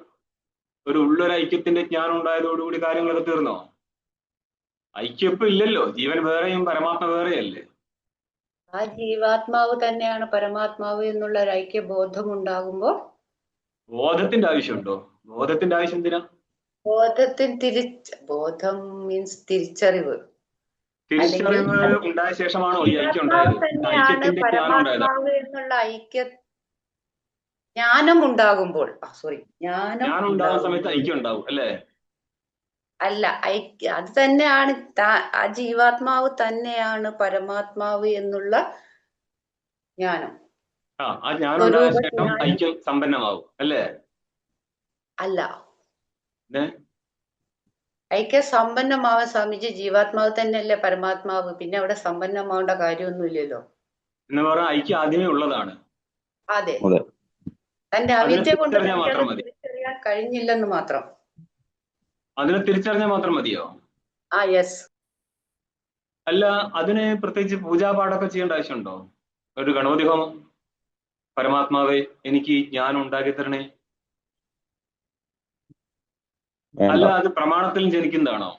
ഒരു ഉള്ളൊരു ഐക്യത്തിന്റെ ജ്ഞാനം ഉണ്ടായതോടുകൂടി കാര്യങ്ങളൊക്കെ തീർന്നോ? ഐക്യം ഇപ്പൊ ഇല്ലല്ലോ. ജീവൻ വേറെയും പരമാത്മ വേറെയല്ലേ. ആ ജീവാത്മാവ് തന്നെയാണ് പരമാത്മാവ് എന്നുള്ള ഒരു ഐക്യബോധം ഉണ്ടാകുമ്പോൾ ബോധത്തിന്റെ ആവശ്യമുണ്ടോ? ബോധത്തിന്റെ ആവശ്യം എന്തിനാ? ബോധം മീൻസ് തിരിച്ചറിവ്. തിരിച്ചറിവ് ഉണ്ടായ ശേഷമാണോ ഈ ഐക്യം ഉണ്ടായത്? ഐക്യത്തിന്റെ ജ്ഞാനം ഉണ്ടായത് എന്നുള്ള ജ്ഞാനം ഉണ്ടാകുമ്പോൾ, ജ്ഞാനം ഉണ്ടാകുന്ന സമയത്ത് ഐക്യം ഉണ്ടാവും അല്ലേ? അല്ല, അത് തന്നെയാണ് ആ ജീവാത്മാവ് തന്നെയാണ് പരമാത്മാവ് എന്നുള്ള ജ്ഞാനം. ആ ജ്ഞാനം ഉണ്ടായ ശേഷം ഐക്യം സമ്പന്നമാവും അല്ലേ? അല്ല, ഐക്യ സമ്പന്നമാവാൻ സ്വാമിജി ജീവാത്മാവ് തന്നെയല്ലേ പരമാത്മാവ്, പിന്നെ അവിടെ സമ്പന്നമാവേണ്ട കാര്യമൊന്നുമില്ലല്ലോ എന്ന് പറഞ്ഞാൽ ഐക്യം ആദ്യമേ ഉള്ളതാണ്. അതെ, തന്റെ അവിദ്യ കൊണ്ട് തിരിച്ചറിയാൻ കഴിഞ്ഞില്ലെന്ന് മാത്രം. അതിനെ തിരിച്ചറിഞ്ഞാൽ മാത്രം മതിയോ? ആ യെസ്. അല്ല, അതിന് പ്രത്യേകിച്ച് പൂജാപാഠമൊക്കെ ചെയ്യേണ്ട ആവശ്യമുണ്ടോ? ഒരു ഗണപതി ഹോമം, പരമാത്മാവെ എനിക്ക് ജ്ഞാനം ഉണ്ടാക്കി തരണേ, അല്ല അത് പ്രമാണത്തിലും ജനിക്കുന്നതാണോ?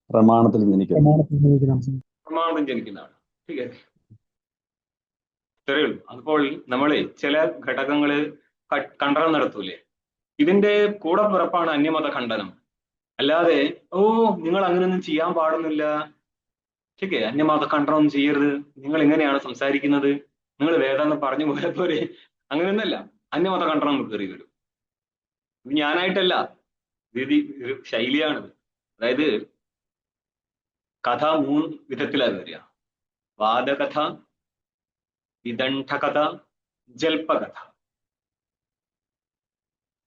പ്രമാണത്തിലും ജനിക്കുന്നതാണ്. ഇത്രയേ ഉള്ളൂ. അപ്പോൾ നമ്മള് ചില ഘടകങ്ങള് കണ്ടനം നടത്തൂലേ, ഇതിന്റെ കൂടെ പിറപ്പാണ് അന്യമത ഖണ്ഡനം. അല്ലാതെ നിങ്ങൾ അങ്ങനെയൊന്നും ചെയ്യാൻ പാടുന്നില്ല, ശരിക്കേ അന്യമത ഖണ്ഡനം ചെയ്യരുത്, നിങ്ങൾ എങ്ങനെയാണ് സംസാരിക്കുന്നത്, നിങ്ങൾ വേദാന്തം പറഞ്ഞു പോലെ പോലെ, അങ്ങനെയൊന്നല്ല. അന്യമത ഖണ്ഡനം കയറി വരും. ഇത് ഞാനായിട്ടല്ല, ഇത് ഒരു ശൈലിയാണിത്. അതായത് കഥ 3 വിധത്തിലാണ് വരിക: വാദകഥ, വിദണ്ഡകഥ, ജൽപ്പകഥ.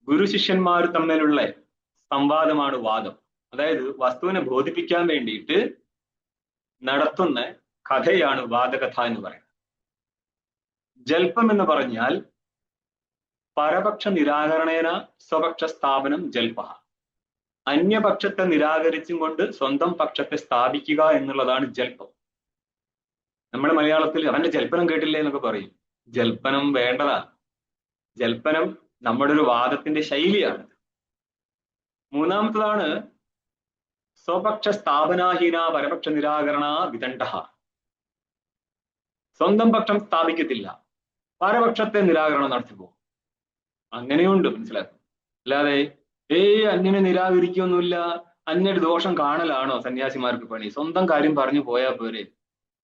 ഗുരു ശിഷ്യന്മാർ തമ്മിലുള്ള സംവാദമാണ് വാദം. അതായത് വസ്തുവിനെ ബോധിപ്പിക്കാൻ വേണ്ടിയിട്ട് നടത്തുന്ന കഥയാണ് വാദകഥ എന്ന് പറയുന്നത്. ജൽപ്പം എന്ന് പറഞ്ഞാൽ പരപക്ഷ നിരാകരണേന സ്വപക്ഷ സ്ഥാപനം ജൽപ. അന്യപക്ഷത്തെ നിരാകരിച്ചും കൊണ്ട് സ്വന്തം പക്ഷത്തെ സ്ഥാപിക്കുക എന്നുള്ളതാണ് ജൽപ്പം. നമ്മുടെ മലയാളത്തിൽ അവന്റെ ജൽപ്പനം കേട്ടില്ലേ എന്നൊക്കെ പറയും. ജൽപ്പനം വേണ്ടതാണ്. ജൽപ്പനം നമ്മുടെ ഒരു വാദത്തിന്റെ ശൈലിയാണ്. മൂന്നാമത്തതാണ് സ്വപക്ഷ സ്ഥാപനാഹീന പരപക്ഷ നിരാകരണ വിദണ്ഡ. സ്വന്തം പക്ഷം സ്ഥാപിക്കത്തില്ല, പരപക്ഷത്തെ നിരാകരണം നടത്തിപ്പോ. അങ്ങനെയുണ്ട്, മനസ്സിലാക്കും. അല്ലാതെ അന്യനെ നിരാകരിക്കൊന്നുമില്ല, അന്യൊരു ദോഷം കാണലാണോ സന്യാസിമാർക്ക് പണി? സ്വന്തം കാര്യം പറഞ്ഞു പോയാൽ പോരെ.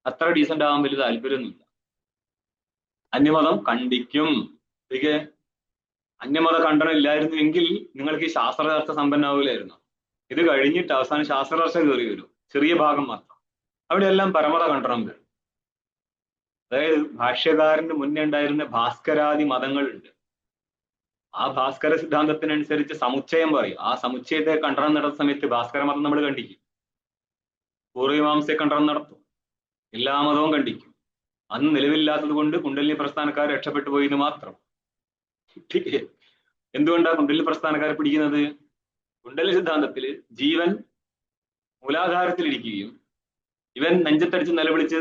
അത്ര ഡീസന്റ് ആവാൻ വലിയ താല്പര്യമൊന്നുമില്ല. അന്യമതം കണ്ടിക്കും. ശരിക്ക് അന്യമത ഖണ്ഡനം ഇല്ലായിരുന്നുവെങ്കിൽ നിങ്ങൾക്ക് ഈ ശാസ്ത്രശാസ്ത്ര സമ്പന്നാവില്ലായിരുന്നു. ഇത് കഴിഞ്ഞിട്ട് അവസാനം ശാസ്ത്രചർച്ച കയറി വരും, ചെറിയ ഭാഗം മാത്രം. അവിടെയെല്ലാം പരമത ഖണ്ഡനം വരും. അതായത് ഭാഷ്യകാരന് മുന്നേ ഉണ്ടായിരുന്ന ഭാസ്കരാദി മതങ്ങളുണ്ട്. ആ ഭാസ്കര സിദ്ധാന്തത്തിനനുസരിച്ച് സമുച്ചയം പറയും. ആ സമുച്ചയത്തെ ഖണ്ഡനം നടത്തുന്ന സമയത്ത് ഭാസ്കര മതം നമ്മൾ കണ്ടിക്കും. പൂർവമീമാംസയെ ഖണ്ഡനം നടത്തും. എല്ലാ മതവും കണ്ടിക്കും. അന്ന് നിലവില്ലാത്തത് കൊണ്ട് കുണ്ടലിനി പ്രസ്ഥാനക്കാർ രക്ഷപ്പെട്ടു പോയിന്ന് മാത്രം. എന്തുകൊണ്ടാണ് കുണ്ടലിനി പ്രസ്ഥാനക്കാരെ പിടിക്കുന്നത്? കുണ്ടലിനി സിദ്ധാന്തത്തിൽ ജീവൻ മൂലാധാരത്തിലിരിക്കുകയും ഇവൻ നെഞ്ചത്തടിച്ച് നിലവിളിച്ച്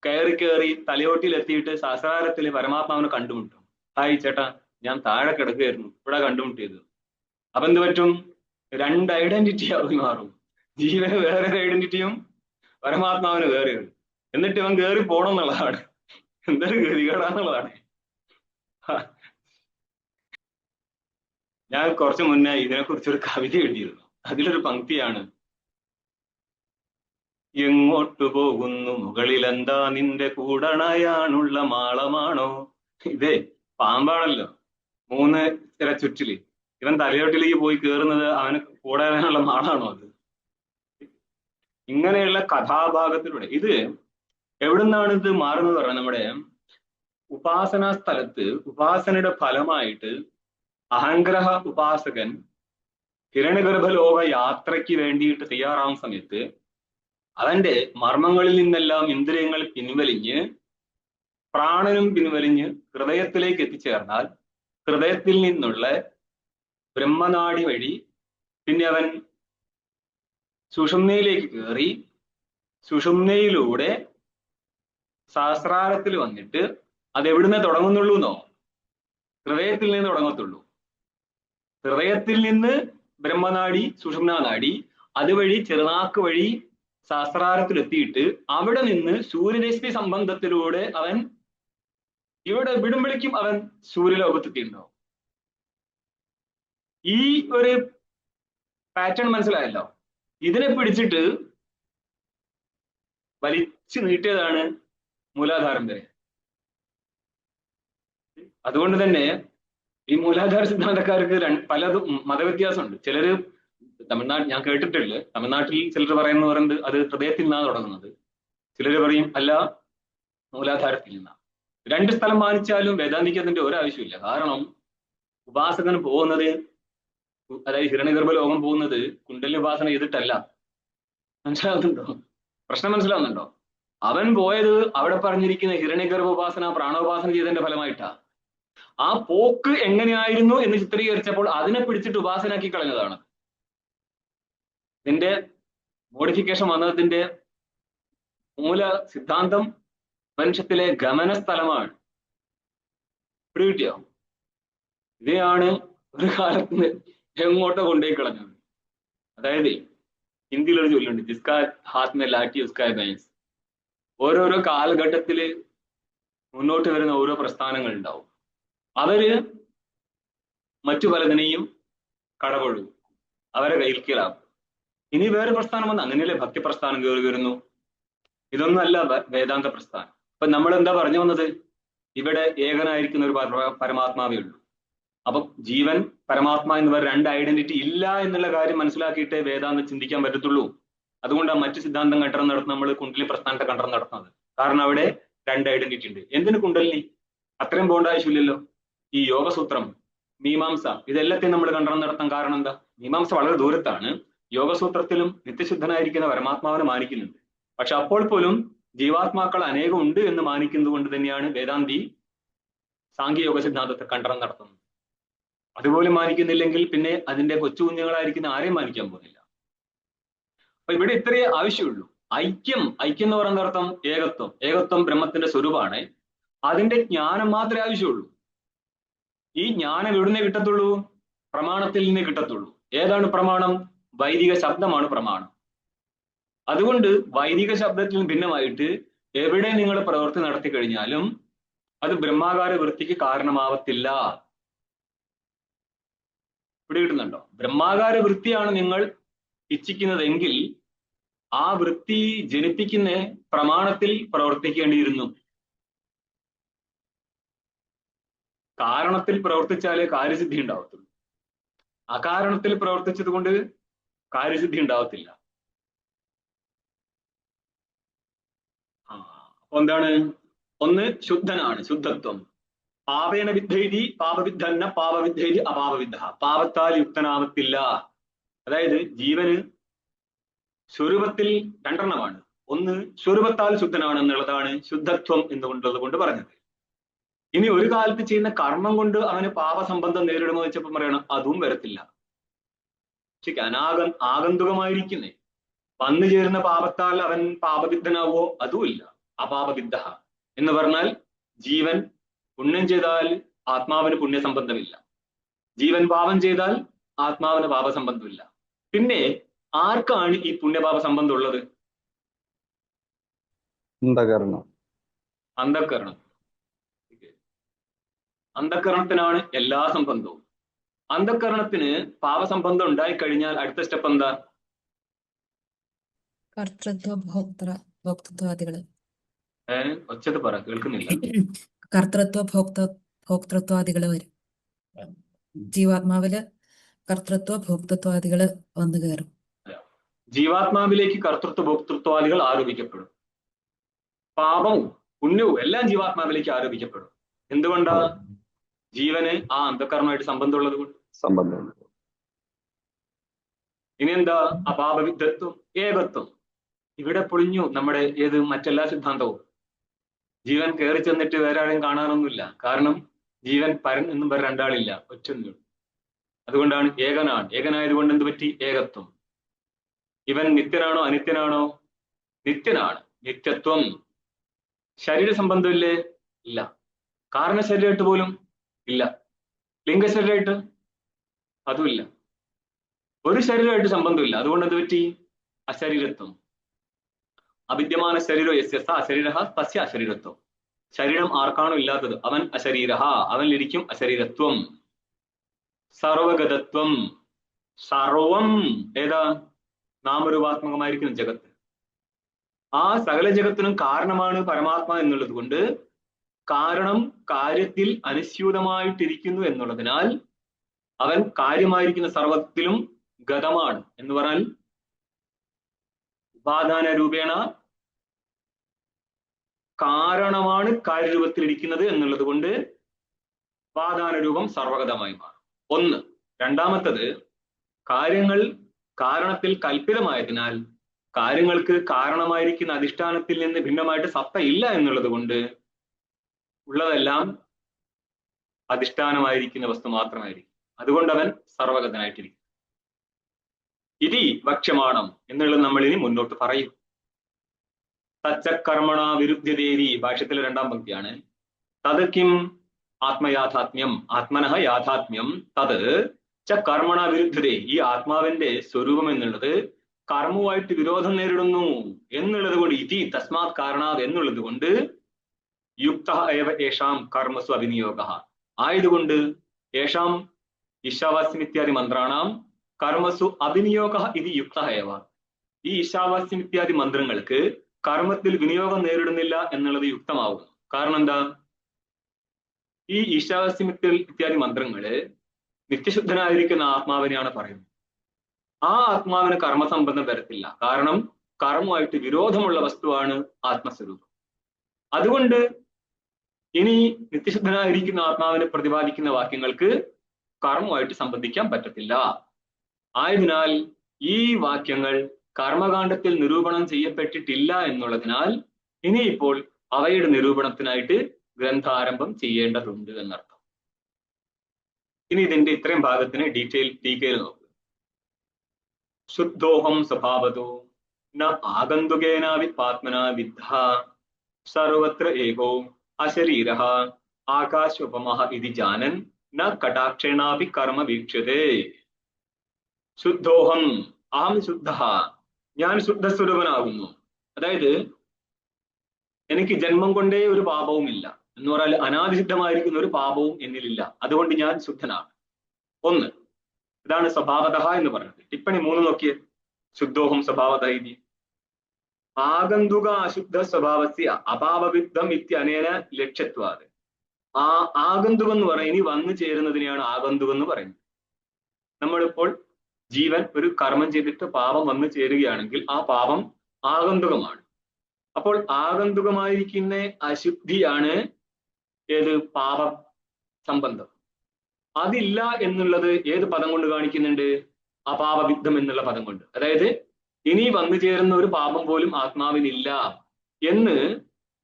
കയറി തലയോട്ടിയിലെത്തിയിട്ട് സഹസ്രാരത്തിൽ പരമാത്മാവിനെ കണ്ടുമുട്ടും. ഹായ് ചേട്ടാ, ഞാൻ താഴെ കിടക്കുകയായിരുന്നു, ഇവിടെ കണ്ടുമുട്ടിയത്. അപ്പൊ എന്ത് പറ്റും? രണ്ട് ഐഡന്റിറ്റി ആയി മാറും. ജീവന് വേറൊരു ഐഡന്റിറ്റിയും പരമാത്മാവിന് വേറെ. എന്നിട്ട് ഇവൻ കയറി പോണം എന്നുള്ളതാണ്. എന്തൊരു ഗതികേടാന്നുള്ളതാണ്. ഞാൻ കുറച്ചു മുന്നേ ഇതിനെക്കുറിച്ചൊരു കവിത എഴുതിയിരുന്നു. അതിലൊരു പങ്ക്തിയാണ്: എങ്ങോട്ടു പോകുന്നു മുകളിലെന്താ നിന്റെ കൂടണയാണുള്ള മാളമാണോ? ഇതേ പാമ്പാണല്ലോ, 3 ചില ചുറ്റില്. ഇവൻ തലയോട്ടിലേക്ക് പോയി കയറുന്നത് അവന് കൂടാനുള്ള മാളാണോ അത്? ഇങ്ങനെയുള്ള കഥാഭാഗത്തിലൂടെ ഇത് എവിടുന്നാണ് ഇത് മാറുന്നത് പറഞ്ഞാൽ, നമ്മുടെ ഉപാസനാ സ്ഥലത്ത് ഉപാസനയുടെ ഫലമായിട്ട് അഹംഗ്രഹ ഉപാസകൻ ഹിരണ്യഗർഭലോക യാത്രയ്ക്ക് വേണ്ടിയിട്ട് തയ്യാറാവുന്ന സമയത്ത് അവന്റെ മർമ്മങ്ങളിൽ നിന്നെല്ലാം ഇന്ദ്രിയങ്ങൾ പിൻവലിഞ്ഞ് പ്രാണനും പിൻവലിഞ്ഞ് ഹൃദയത്തിലേക്ക് എത്തിച്ചേർന്നാൽ ഹൃദയത്തിൽ നിന്നുള്ള ബ്രഹ്മനാഡി വഴി പിന്നെ അവൻ സുഷുമ്നയിലേക്ക് കയറി സുഷുമ്നയിലൂടെ സഹസ്രാരത്തിൽ വന്നിട്ട് അത് എവിടുന്ന് തുടങ്ങുന്നുള്ളൂ എന്നോ? ഹൃദയത്തിൽ നിന്ന് തുടങ്ങത്തുള്ളൂ. ഹൃദയത്തിൽ നിന്ന് ബ്രഹ്മനാഡി സുഷുമ്നാ നാഡി, അതുവഴി ചെറുനാക്ക് വഴി സഹസ്രാരത്തിൽ എത്തിയിട്ട് അവിടെ നിന്ന് സൂര്യരശ്മി സംബന്ധത്തിലൂടെ അവൻ ഇവിടെ വിടുമ്പളിക്കും അവൻ സൂര്യലോകത്തെത്തിയിട്ടുണ്ടാവും. ഈ ഒരു പാറ്റേൺ മനസ്സിലായല്ലോ. ഇതിനെ പിടിച്ചിട്ട് വലിച്ചു നീട്ടിയതാണ് മൂലാധാരം വരെ. അതുകൊണ്ട് തന്നെ ഈ മൂലാധാര സിദ്ധാന്തക്കാർക്ക് പലതും മതവ്യത്യാസമുണ്ട്. ചിലര് തമിഴ്നാട്, ഞാൻ കേട്ടിട്ടില്ല, തമിഴ്നാട്ടിൽ ചിലർ പറയുന്നത് അത് ഹൃദയത്തിൽ നിന്നാണ് തുടങ്ങുന്നത്. ചിലർ പറയും അല്ല, മൂലാധാരത്തിൽ നിന്നാണ്. 2 സ്ഥലം മാനിച്ചാലും വേദാന്തിക്കതിന്റെ ഒരാവശ്യമില്ല. കാരണം ഉപാസകൻ പോകുന്നത്, അതായത് ഹിരണ്യഗർഭ ലോകം പോകുന്നത് കുണ്ടലിനി ഉപാസന ചെയ്തിട്ടല്ല. മനസ്സിലാവുന്നുണ്ടോ? പ്രശ്നം മനസ്സിലാവുന്നുണ്ടോ? അവൻ പോയത് അവിടെ പറഞ്ഞിരിക്കുന്ന ഹിരണ്യഗർഭ ഉപാസന പ്രാണോപാസന ചെയ്തതിന്റെ ഫലമായിട്ടാ. ആ പോക്ക് എങ്ങനെയായിരുന്നു എന്ന് ചിത്രീകരിച്ചപ്പോൾ അതിനെ പിടിച്ചിട്ട് ഉപാസനാക്കി കളഞ്ഞതാണ്. ഇതിന്റെ മോഡിഫിക്കേഷൻ വന്നതിന്റെ മൂല സിദ്ധാന്തം മനുഷ്യത്തിലെ ഗമന സ്ഥലമാണ്. പിടികിട്ടിയോ? ഇതെയാണ് ഒരു കാലത്ത് എങ്ങോട്ടോ കൊണ്ടുപോയി കളഞ്ഞത്. അതായത് ഹിന്ദിയിലൊരു ചൊല്ലുണ്ട്, ജിസ്കാ ഹാത്ത് മേ ലാഠി ഉസ്കാ ഭൈൻസ്. ഓരോരോ കാലഘട്ടത്തില് മുന്നോട്ട് വരുന്ന ഓരോ പ്രസ്ഥാനങ്ങൾ ഉണ്ടാവും. അവര് മറ്റു പലതിനെയും കടപൊഴുകും, അവരെ കയ്യിൽക്കലാക്കും. ഇനി വേറെ പ്രസ്ഥാനം വന്ന് അങ്ങനെയല്ലേ ഭക്തി പ്രസ്ഥാനം കയറി വരുന്നു. ഇതൊന്നും അല്ല വേദാന്ത പ്രസ്ഥാനം. അപ്പൊ നമ്മൾ എന്താ പറഞ്ഞു വന്നത്? ഇവിടെ ഏകനായിരിക്കുന്ന ഒരു പരമാത്മാവേ ഉള്ളൂ. അപ്പൊ ജീവൻ പരമാത്മാ എന്ന് പറയുന്ന 2 ഐഡന്റിറ്റി ഇല്ല എന്നുള്ള കാര്യം മനസ്സിലാക്കിയിട്ടേ വേദാന്തം ചിന്തിക്കാൻ പറ്റത്തുള്ളൂ. അതുകൊണ്ടാണ് മറ്റു സിദ്ധാന്തം ഖണ്ഡനം നടത്തുന്നത്, നമ്മൾ കുണ്ടലിനി പ്രസ്ഥാനത്തെ ഖണ്ഡനം നടത്തുന്നത്. കാരണം അവിടെ 2 ഐഡന്റിറ്റി ഉണ്ട്. എന്തിനു കുണ്ടലിനി? അത്രയും പോകേണ്ട ആവശ്യമില്ലല്ലോ. ഈ യോഗസൂത്രം, മീമാംസ, ഇതെല്ലാத்தைയും നമ്മൾ ഖണ്ഡനം നടത്താൻ കാരണം എന്താ? മീമാംസ വളരെ ദൂരത്താണ്. യോഗസൂത്രത്തിലും നിത്യശുദ്ധനായിരിക്കുന്ന പരമാത്മാവിനെ മാനിക്കുന്നുണ്ട്. പക്ഷെ അപ്പോൾ പോലും ജീവാത്മാക്കൾ അനേകം ഉണ്ട് എന്ന് മാനിക്കുന്നത് കൊണ്ട് തന്നെയാണ് വേദാന്തി സാംഖ്യയോഗ സിദ്ധാന്തത്തെ ഖണ്ഡനം നടത്തുന്നത്. അതുപോലും മാനിക്കുന്നില്ലെങ്കിൽ പിന്നെ അതിന്റെ കൊച്ചു കുഞ്ഞുങ്ങളായിരിക്കുന്ന ആരെയും മാനിക്കാൻ പോകുന്നില്ല. അപ്പൊ ഇവിടെ ഇത്രയേ ആവശ്യമുള്ളൂ. ഐക്യം എന്ന് പറയുന്ന അർത്ഥം ഏകത്വം ബ്രഹ്മത്തിന്റെ സ്വരൂപമാണ്. അതിന്റെ ജ്ഞാനം മാത്രമേ ആവശ്യമുള്ളൂ. ഈ ജ്ഞാനം എവിടുന്നേ കിട്ടത്തുള്ളൂ? പ്രമാണത്തിൽ നിന്നേ കിട്ടത്തുള്ളൂ. ഏതാണ് പ്രമാണം? വൈദിക ശബ്ദമാണ് പ്രമാണം. അതുകൊണ്ട് വൈദിക ശബ്ദത്തിൽ ഭിന്നമായിട്ട് എവിടെ നിങ്ങൾ പ്രവൃത്തി നടത്തി കഴിഞ്ഞാലും അത് ബ്രഹ്മാകാര വൃത്തിക്ക് കാരണമാവത്തില്ല. പിടികിട്ടുന്നുണ്ടോ? ബ്രഹ്മാകാര വൃത്തിയാണ് നിങ്ങൾ ഇച്ഛിക്കുന്നതെങ്കിൽ ആ വൃത്തി ജനിപ്പിക്കുന്ന പ്രമാണത്തിൽ പ്രവർത്തിക്കേണ്ടിയിരുന്നു. കാരണത്തിൽ പ്രവർത്തിച്ചാലേ കാര്യസിദ്ധി ഉണ്ടാവത്തുള്ളൂ. അകാരണത്തിൽ പ്രവർത്തിച്ചത് കൊണ്ട് കാര്യസിദ്ധി ഉണ്ടാവത്തില്ല. അപ്പൊ എന്താണ്? ഒന്ന് ശുദ്ധനാണ്, ശുദ്ധത്വം. പാപേന വിദ്ധൈതി പാപവിദ്ധന്ന പാപവിദ്ധൈതി അപാപവിദ്ധ. പാപത്താൽ യുക്തനാവത്തില്ല. അതായത് ജീവന് സ്വരൂപത്തിൽ രണ്ടെണ്ണമാണ്. ഒന്ന് സ്വരൂപത്താൽ ശുദ്ധനാണ് എന്നുള്ളതാണ് ശുദ്ധത്വം എന്നുകൊണ്ടുള്ളത് കൊണ്ട് പറഞ്ഞത്. ഇനി ഒരു കാലത്ത് ചെയ്യുന്ന കർമ്മം കൊണ്ട് അവന് പാപസംബന്ധം നേരിടുമോ വെച്ചപ്പോൾ പറയണം അതും വരത്തില്ല. ശരി, ആഗന്തുകമായിരിക്കുന്നേ. വന്നു ചേരുന്ന പാപത്താൽ അവൻ പാപവിദ്ധനാവോ? അതുമില്ല. അപാപവിദ്ധ എന്ന് പറഞ്ഞാൽ ജീവൻ പുണ്യം ചെയ്താൽ ആത്മാവിന് പുണ്യസംബന്ധമില്ല, ജീവൻ പാപം ചെയ്താൽ ആത്മാവിന് പാപസംബന്ധമില്ല. പിന്നെ ആർക്കാണ് ഈ പുണ്യപാപ സംബന്ധം ഉള്ളത്? അന്ധകരണം. അന്ധകരണത്തിനാണ് എല്ലാ സംബന്ധവും. അന്ധകരണത്തിന് പാപസംബന്ധം ഉണ്ടായിക്കഴിഞ്ഞാൽ അടുത്ത സ്റ്റെപ്പ് എന്താ? കർത്തൃത്വ ഭോക്തൃത്വാദികള്. ഒച്ചത് പറ, കേൾക്കുന്നില്ല. കർത്തൃത്വ ഭോക്തൃത്വാദികള് വരും. ജീവാത്മാവില് കർത്തൃത്വ ഭോക്തൃത്വാദികള് വന്നു കയറും. ജീവാത്മാവിലേക്ക് കർത്തൃത്വ ഭോക്തൃത്വാദികൾ ആരോപിക്കപ്പെടും. പാപവും പുണ്യവും എല്ലാം ജീവാത്മാവിലേക്ക് ആരോപിക്കപ്പെടും. എന്തുകൊണ്ടാ? ജീവന് ആ അന്ധകരണമായിട്ട് സംബന്ധമുള്ളത് കൊണ്ട്. ഇനി എന്താ? അപാപവിദ്ധത്വം, ഏകത്വം. ഇവിടെ പൊളിഞ്ഞു നമ്മുടെ മറ്റെല്ലാ സിദ്ധാന്തവും. ജീവൻ കയറി ചെന്നിട്ട് വേറെ ആരെയും കാണാനൊന്നുമില്ല. കാരണം ജീവൻ പരൻ എന്നും പറഞ്ഞ രണ്ടാളില്ല, ഒറ്റൊന്നേ. അതുകൊണ്ടാണ് ഏകനാണ്. ഏകനായതുകൊണ്ട് എന്ത് പറ്റി? ഏകത്വം. ഇവൻ നിത്യനാണോ അനിത്യനാണോ? നിത്യനാണ്. നിത്യത്വം. ശരീര സംബന്ധമില്ലേ? ഇല്ല. കാരണശരീരമായിട്ട് പോലും ഇല്ല. ലിംഗശരീരമായിട്ട് അതുമില്ല. ഒരു ശരീരമായിട്ട് സംബന്ധമില്ല. അതുകൊണ്ട് എന്ത് പറ്റി? അശരീരത്വം. അവിദ്യമാന ശരീരോ യസ്യ സ അശരീരഃ തസ്യ അശരീരത്വം. ശരീരം ആർക്കാണോ ഇല്ലാത്തത് അവൻ അശരീരഃ, അവനിലിരിക്കും അശരീരത്വം. സർവഗതത്വം. സർവം ഏതാ? നാമരൂപാത്മകമായിരിക്കുന്ന ജഗത്ത്. ആ സകല ജഗത്തിനും കാരണമാണ് പരമാത്മാ എന്നുള്ളത് കൊണ്ട് കാരണം കാര്യത്തിൽ അനുസ്യൂതമായിട്ടിരിക്കുന്നു എന്നുള്ളതിനാൽ അവൻ കാര്യമായിരിക്കുന്ന സർവത്തിലും ഗതമാണ് എന്ന് പറഞ്ഞാൽ ഉപാദാന രൂപേണ കാരണമാണ് കാര്യരൂപത്തിലിരിക്കുന്നത് എന്നുള്ളത് കൊണ്ട് ഉപാദാന രൂപം സർവഗതമായി മാറും. ഒന്ന്. രണ്ടാമത്തത്, കാര്യങ്ങൾ കാരണത്തിൽ കൽപ്പിതമായതിനാൽ കാര്യങ്ങൾക്ക് കാരണമായിരിക്കുന്ന അധിഷ്ഠാനത്തിൽ നിന്ന് ഭിന്നമായിട്ട് സത്ത ഇല്ല എന്നുള്ളത് കൊണ്ട് ഉള്ളതെല്ലാം അധിഷ്ഠാനമായിരിക്കുന്ന വസ്തു മാത്രമായിരിക്കും. അതുകൊണ്ട് അവൻ സർവഗതനായിട്ടിരിക്കും. ഇതി വക്ഷ്യമാണം എന്നുള്ളത് നമ്മൾ ഇനി മുന്നോട്ട് പറയും. തച്ചകർമ്മണ വിരുദ്ധ്യതേരി ഭാഷ്യത്തിലെ 2-ാം പങ്ക്തിയാണ്. തത് കിം ആത്മയാഥാത്മ്യം, ആത്മനഃ യാഥാത്മ്യം. തത് ച കർമ്മണ വിരുദ്ധതേ. ഈ ആത്മാവിന്റെ സ്വരൂപം എന്നുള്ളത് കർമ്മവുമായിട്ട് വിരോധം നേരിടുന്നു എന്നുള്ളത് കൊണ്ട്, ഇതി തസ്മാത് കാരണാത് എന്നുള്ളത് കൊണ്ട് യുക്ത ഏവ ഏഷാം കർമ്മസു അഭിനിയോഗ. ആയതുകൊണ്ട് ഏഷാം ഈശാവാസ്യം ഇത്യാദി മന്ത്രാണാം കർമ്മസു അഭിനിയോഗ ഇത് യുക്ത ഏവ. ഈ ഈശാവാസ്യം ഇത്യാദി മന്ത്രങ്ങൾക്ക് കർമ്മത്തിൽ വിനിയോഗം നേരിടുന്നില്ല എന്നുള്ളത് യുക്തമാവുന്നു. കാരണം എന്താ? ഈ ഈശാവാസ്യം ഇത്യാദി മന്ത്രങ്ങള് നിത്യശുദ്ധനായിരിക്കുന്ന ആത്മാവിനെയാണ് പറയുന്നത്. ആ ആത്മാവിന് കർമ്മസംബന്ധം വരത്തില്ല. കാരണം കർമ്മമായിട്ട് വിരോധമുള്ള വസ്തുവാണ് ആത്മസ്വരൂപം. അതുകൊണ്ട് ഇനി നിത്യശുദ്ധനായിരിക്കുന്ന ആത്മാവിനെ പ്രതിപാദിക്കുന്ന വാക്യങ്ങൾക്ക് കർമ്മമായിട്ട് സംബന്ധിക്കാൻ പറ്റത്തില്ല. ആയതിനാൽ ഈ വാക്യങ്ങൾ കർമ്മകാണ്ഡത്തിൽ നിരൂപണം ചെയ്യപ്പെട്ടിട്ടില്ല എന്നുള്ളതിനാൽ ഇനിയിപ്പോൾ അവയുടെ നിരൂപണത്തിനായിട്ട് ഗ്രന്ഥാരംഭം ചെയ്യേണ്ടതുണ്ട് എന്നർത്ഥം. ഇനി ഇതിന്റെ ഇത്രയും ഭാഗത്തിന് ഡീറ്റെയിൽ നോക്കുക. ശുദ്ധോഹം സ്വഭാവതോ ന ആഗന്തുകേനാവി പാത്മന വിദ്ധ സർവത്ര ഏകോ അശരീരഃ ആകാശോപമഃ ഇതി ജാനൻ ന കടാക്ഷേണാപി കർമ്മ വീക്ഷ്യതേ. ശുദ്ധോഹം, അഹം ശുദ്ധഃ, ഞാൻ ശുദ്ധസ്വരൂപനാകുന്നു. അതായത് എനിക്ക് ജന്മം കൊണ്ടേ ഒരു പാപവുമില്ല എന്ന് പറഞ്ഞാൽ അനാദിസിദ്ധമായിരിക്കുന്ന ഒരു പാപവും എന്നിലില്ല, അതുകൊണ്ട് ഞാൻ ശുദ്ധനാണ്. ഒന്ന്, ഇതാണ് സ്വഭാവതഃ എന്ന് പറയുന്നത്. ടിപ്പണി 3 നോക്കിയേ. ശുദ്ധോഹം സ്വഭാവതഃ ഇതി ആഗന്തുക അശുദ്ധ സ്വഭാവസ്യ അപാപവിദ്ധം ഇത്യനേന ലക്ഷ്യത്വാത്. ആ ആഗന്തുകം എന്ന് പറയുന്നത് ഇനി വന്നു ചേരുന്നതിനെയാണ് ആഗന്തുകം എന്ന് പറയുന്നത്. നമ്മളിപ്പോൾ ജീവൻ ഒരു കർമ്മം ചെയ്തിട്ട് പാപം വന്നു ചേരുകയാണെങ്കിൽ ആ പാപം ആഗന്തുകമാണ്. അപ്പോൾ ആഗന്തുകമായിരിക്കുന്ന അശുദ്ധിയാണ് ഏത്? പാപ സംബന്ധം. അതില്ല എന്നുള്ളത് ഏത് പദം കൊണ്ട് കാണിക്കുന്നുണ്ട്? അപാപവിദ്ധം എന്നുള്ള പദം കൊണ്ട്. അതായത് ഇനി വന്നു ചേരുന്ന ഒരു പാപം പോലും ആത്മാവിനില്ല എന്ന്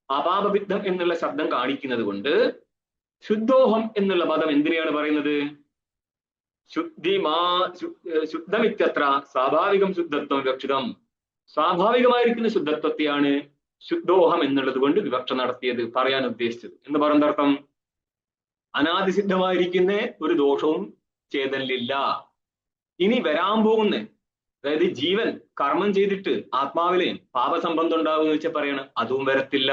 അപാപവിദ്ധം എന്നുള്ള ശബ്ദം കാണിക്കുന്നത് കൊണ്ട് ശുദ്ധോഹം എന്നുള്ള പദം എന്തിനെയാണ് പറയുന്നത്? ശുദ്ധമിത്യത്ര സ്വാഭാവികം ശുദ്ധത്വം വിവക്ഷിതം. സ്വാഭാവികമായിരിക്കുന്ന ശുദ്ധത്വത്തെയാണ് ശുദ്ധോഹം എന്നുള്ളത് കൊണ്ട് വിവക്ഷ നടത്തിയത്, പറയാൻ ഉദ്ദേശിച്ചത്. എന്ന് പറയുന്നതർത്ഥം അനാദിസിദ്ധമായിരിക്കുന്ന ഒരു ദോഷവും ചേതനിലില്ല. ഇനി വരാൻ പോകുന്ന, അതായത് ജീവൻ കർമ്മം ചെയ്തിട്ട് ആത്മാവിലെ പാപസംബന്ധം ഉണ്ടാവുമെന്ന് വെച്ചാൽ പറയണം, അതും വരത്തില്ല.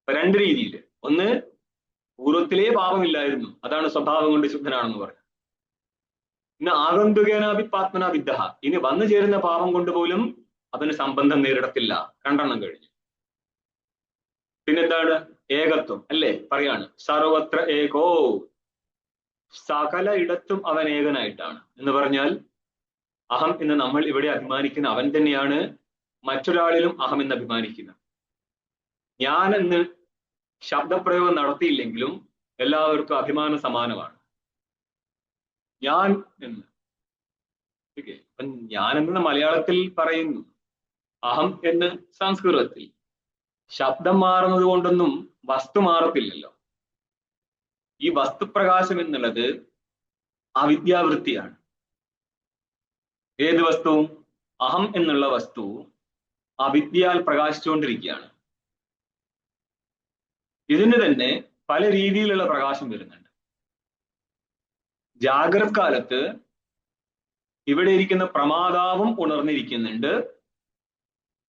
2 രീതിയിൽ. ഒന്ന്, പൂർവ്വത്തിലേ പാപമില്ലായിരുന്നു, അതാണ് സ്വഭാവം കൊണ്ട് ശുദ്ധനാണെന്ന് പറയുന്നത്. പിന്നെ ആഗന്തുകേനാപി പാത്മനാ വിദ്ധ, ഇനി വന്നു ചേരുന്ന പാപം കൊണ്ട് പോലും അവന് സംബന്ധം നേരിടത്തില്ല. 2 കഴിഞ്ഞു. പിന്നെന്താണ്? ഏകത്വം അല്ലേ? പറയാണ് സർവത്ര ഏകോ, സകല ഇടത്തും അവൻ ഏകനായിട്ടാണ്. എന്ന് പറഞ്ഞാൽ അഹം എന്ന് നമ്മൾ ഇവിടെ അഭിമാനിക്കുന്ന അവൻ തന്നെയാണ് മറ്റൊരാളിലും അഹം എന്ന് അഭിമാനിക്കുന്നത്. ഞാൻ എന്ന് ശബ്ദപ്രയോഗം നടത്തിയില്ലെങ്കിലും എല്ലാവർക്കും അഭിമാനം സമാനമാണ്. ഞാൻ എന്ന്. അപ്പം ഞാൻ എന്ന് മലയാളത്തിൽ പറയുന്നു, അഹം എന്ന് സംസ്കൃതത്തിൽ. ശബ്ദം മാറുന്നത് കൊണ്ടൊന്നും വസ്തു മാറത്തില്ലല്ലോ. ഈ വസ്തുപ്രകാശം എന്നുള്ളത് അവിദ്യാവൃത്തിയാണ്. ഏത് വസ്തു? അഹം എന്നുള്ള വസ്തു അവിദ്യയാൽ പ്രകാശിച്ചുകൊണ്ടിരിക്കുകയാണ്. ഇതിന് തന്നെ പല രീതിയിലുള്ള പ്രകാശം വരുന്നുണ്ട്. ജാഗ്രത കാലത്ത് ഇവിടെ ഇരിക്കുന്ന പ്രമാതാവും ഉണർന്നിരിക്കുന്നുണ്ട്.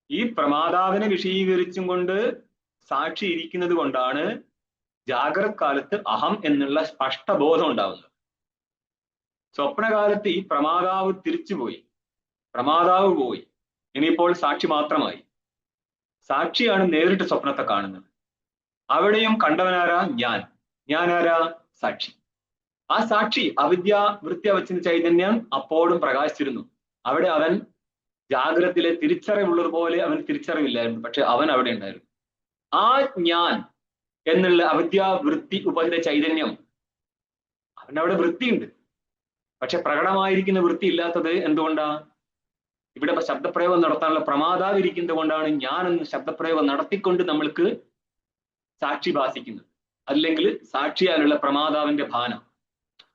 ഈ പ്രമാതാവിനെ വിഷയീകരിച്ചും കൊണ്ട് സാക്ഷി ഇരിക്കുന്നത് കൊണ്ടാണ് ജാഗ്രത കാലത്ത് അഹം എന്നുള്ള സ്പഷ്ടബോധം ഉണ്ടാവുന്നത്. സ്വപ്നകാലത്ത് ഈ പ്രമാതാവ് തിരിച്ചുപോയി, പ്രമാതാവ് പോയി, ഇനിയിപ്പോൾ സാക്ഷി മാത്രമായി. സാക്ഷിയാണ് നേരിട്ട് സ്വപ്നത്തെ കാണുന്നത്. അവിടെയും കണ്ടവനാരാ? ഞാനാരാ? സാക്ഷി. ആ സാക്ഷി അവിദ്യ വൃത്യാവച്ഛിന്ന ചൈതന്യം അപ്പോഴും പ്രകാശിച്ചിരുന്നു. അവിടെ അവൻ ജാഗ്രതത്തിലെ തിരിച്ചറിവുള്ളതുപോലെ അവൻ തിരിച്ചറിവില്ലായിരുന്നു, പക്ഷെ അവൻ അവിടെ ഉണ്ടായിരുന്നു. ആ ഞാൻ എന്നുള്ള അവിദ്യാവൃത്തി ഉപഹിത ചൈതന്യം, അവനവിടെ വൃത്തിയുണ്ട്, പക്ഷെ പ്രകടമായിരിക്കുന്ന വൃത്തി ഇല്ലാത്തത് എന്തുകൊണ്ടാ? ഇവിടെ ശബ്ദപ്രയോഗം നടത്താനുള്ള പ്രമാതാവ് ഇരിക്കുന്നത് കൊണ്ടാണ് ഞാൻ എന്ന് ശബ്ദപ്രയോഗം നടത്തിക്കൊണ്ട് നമ്മൾക്ക് സാക്ഷി ഭാസിക്കുന്നത്. അല്ലെങ്കിൽ സാക്ഷിയാലുള്ള പ്രമാതാവിന്റെ ഭാനം,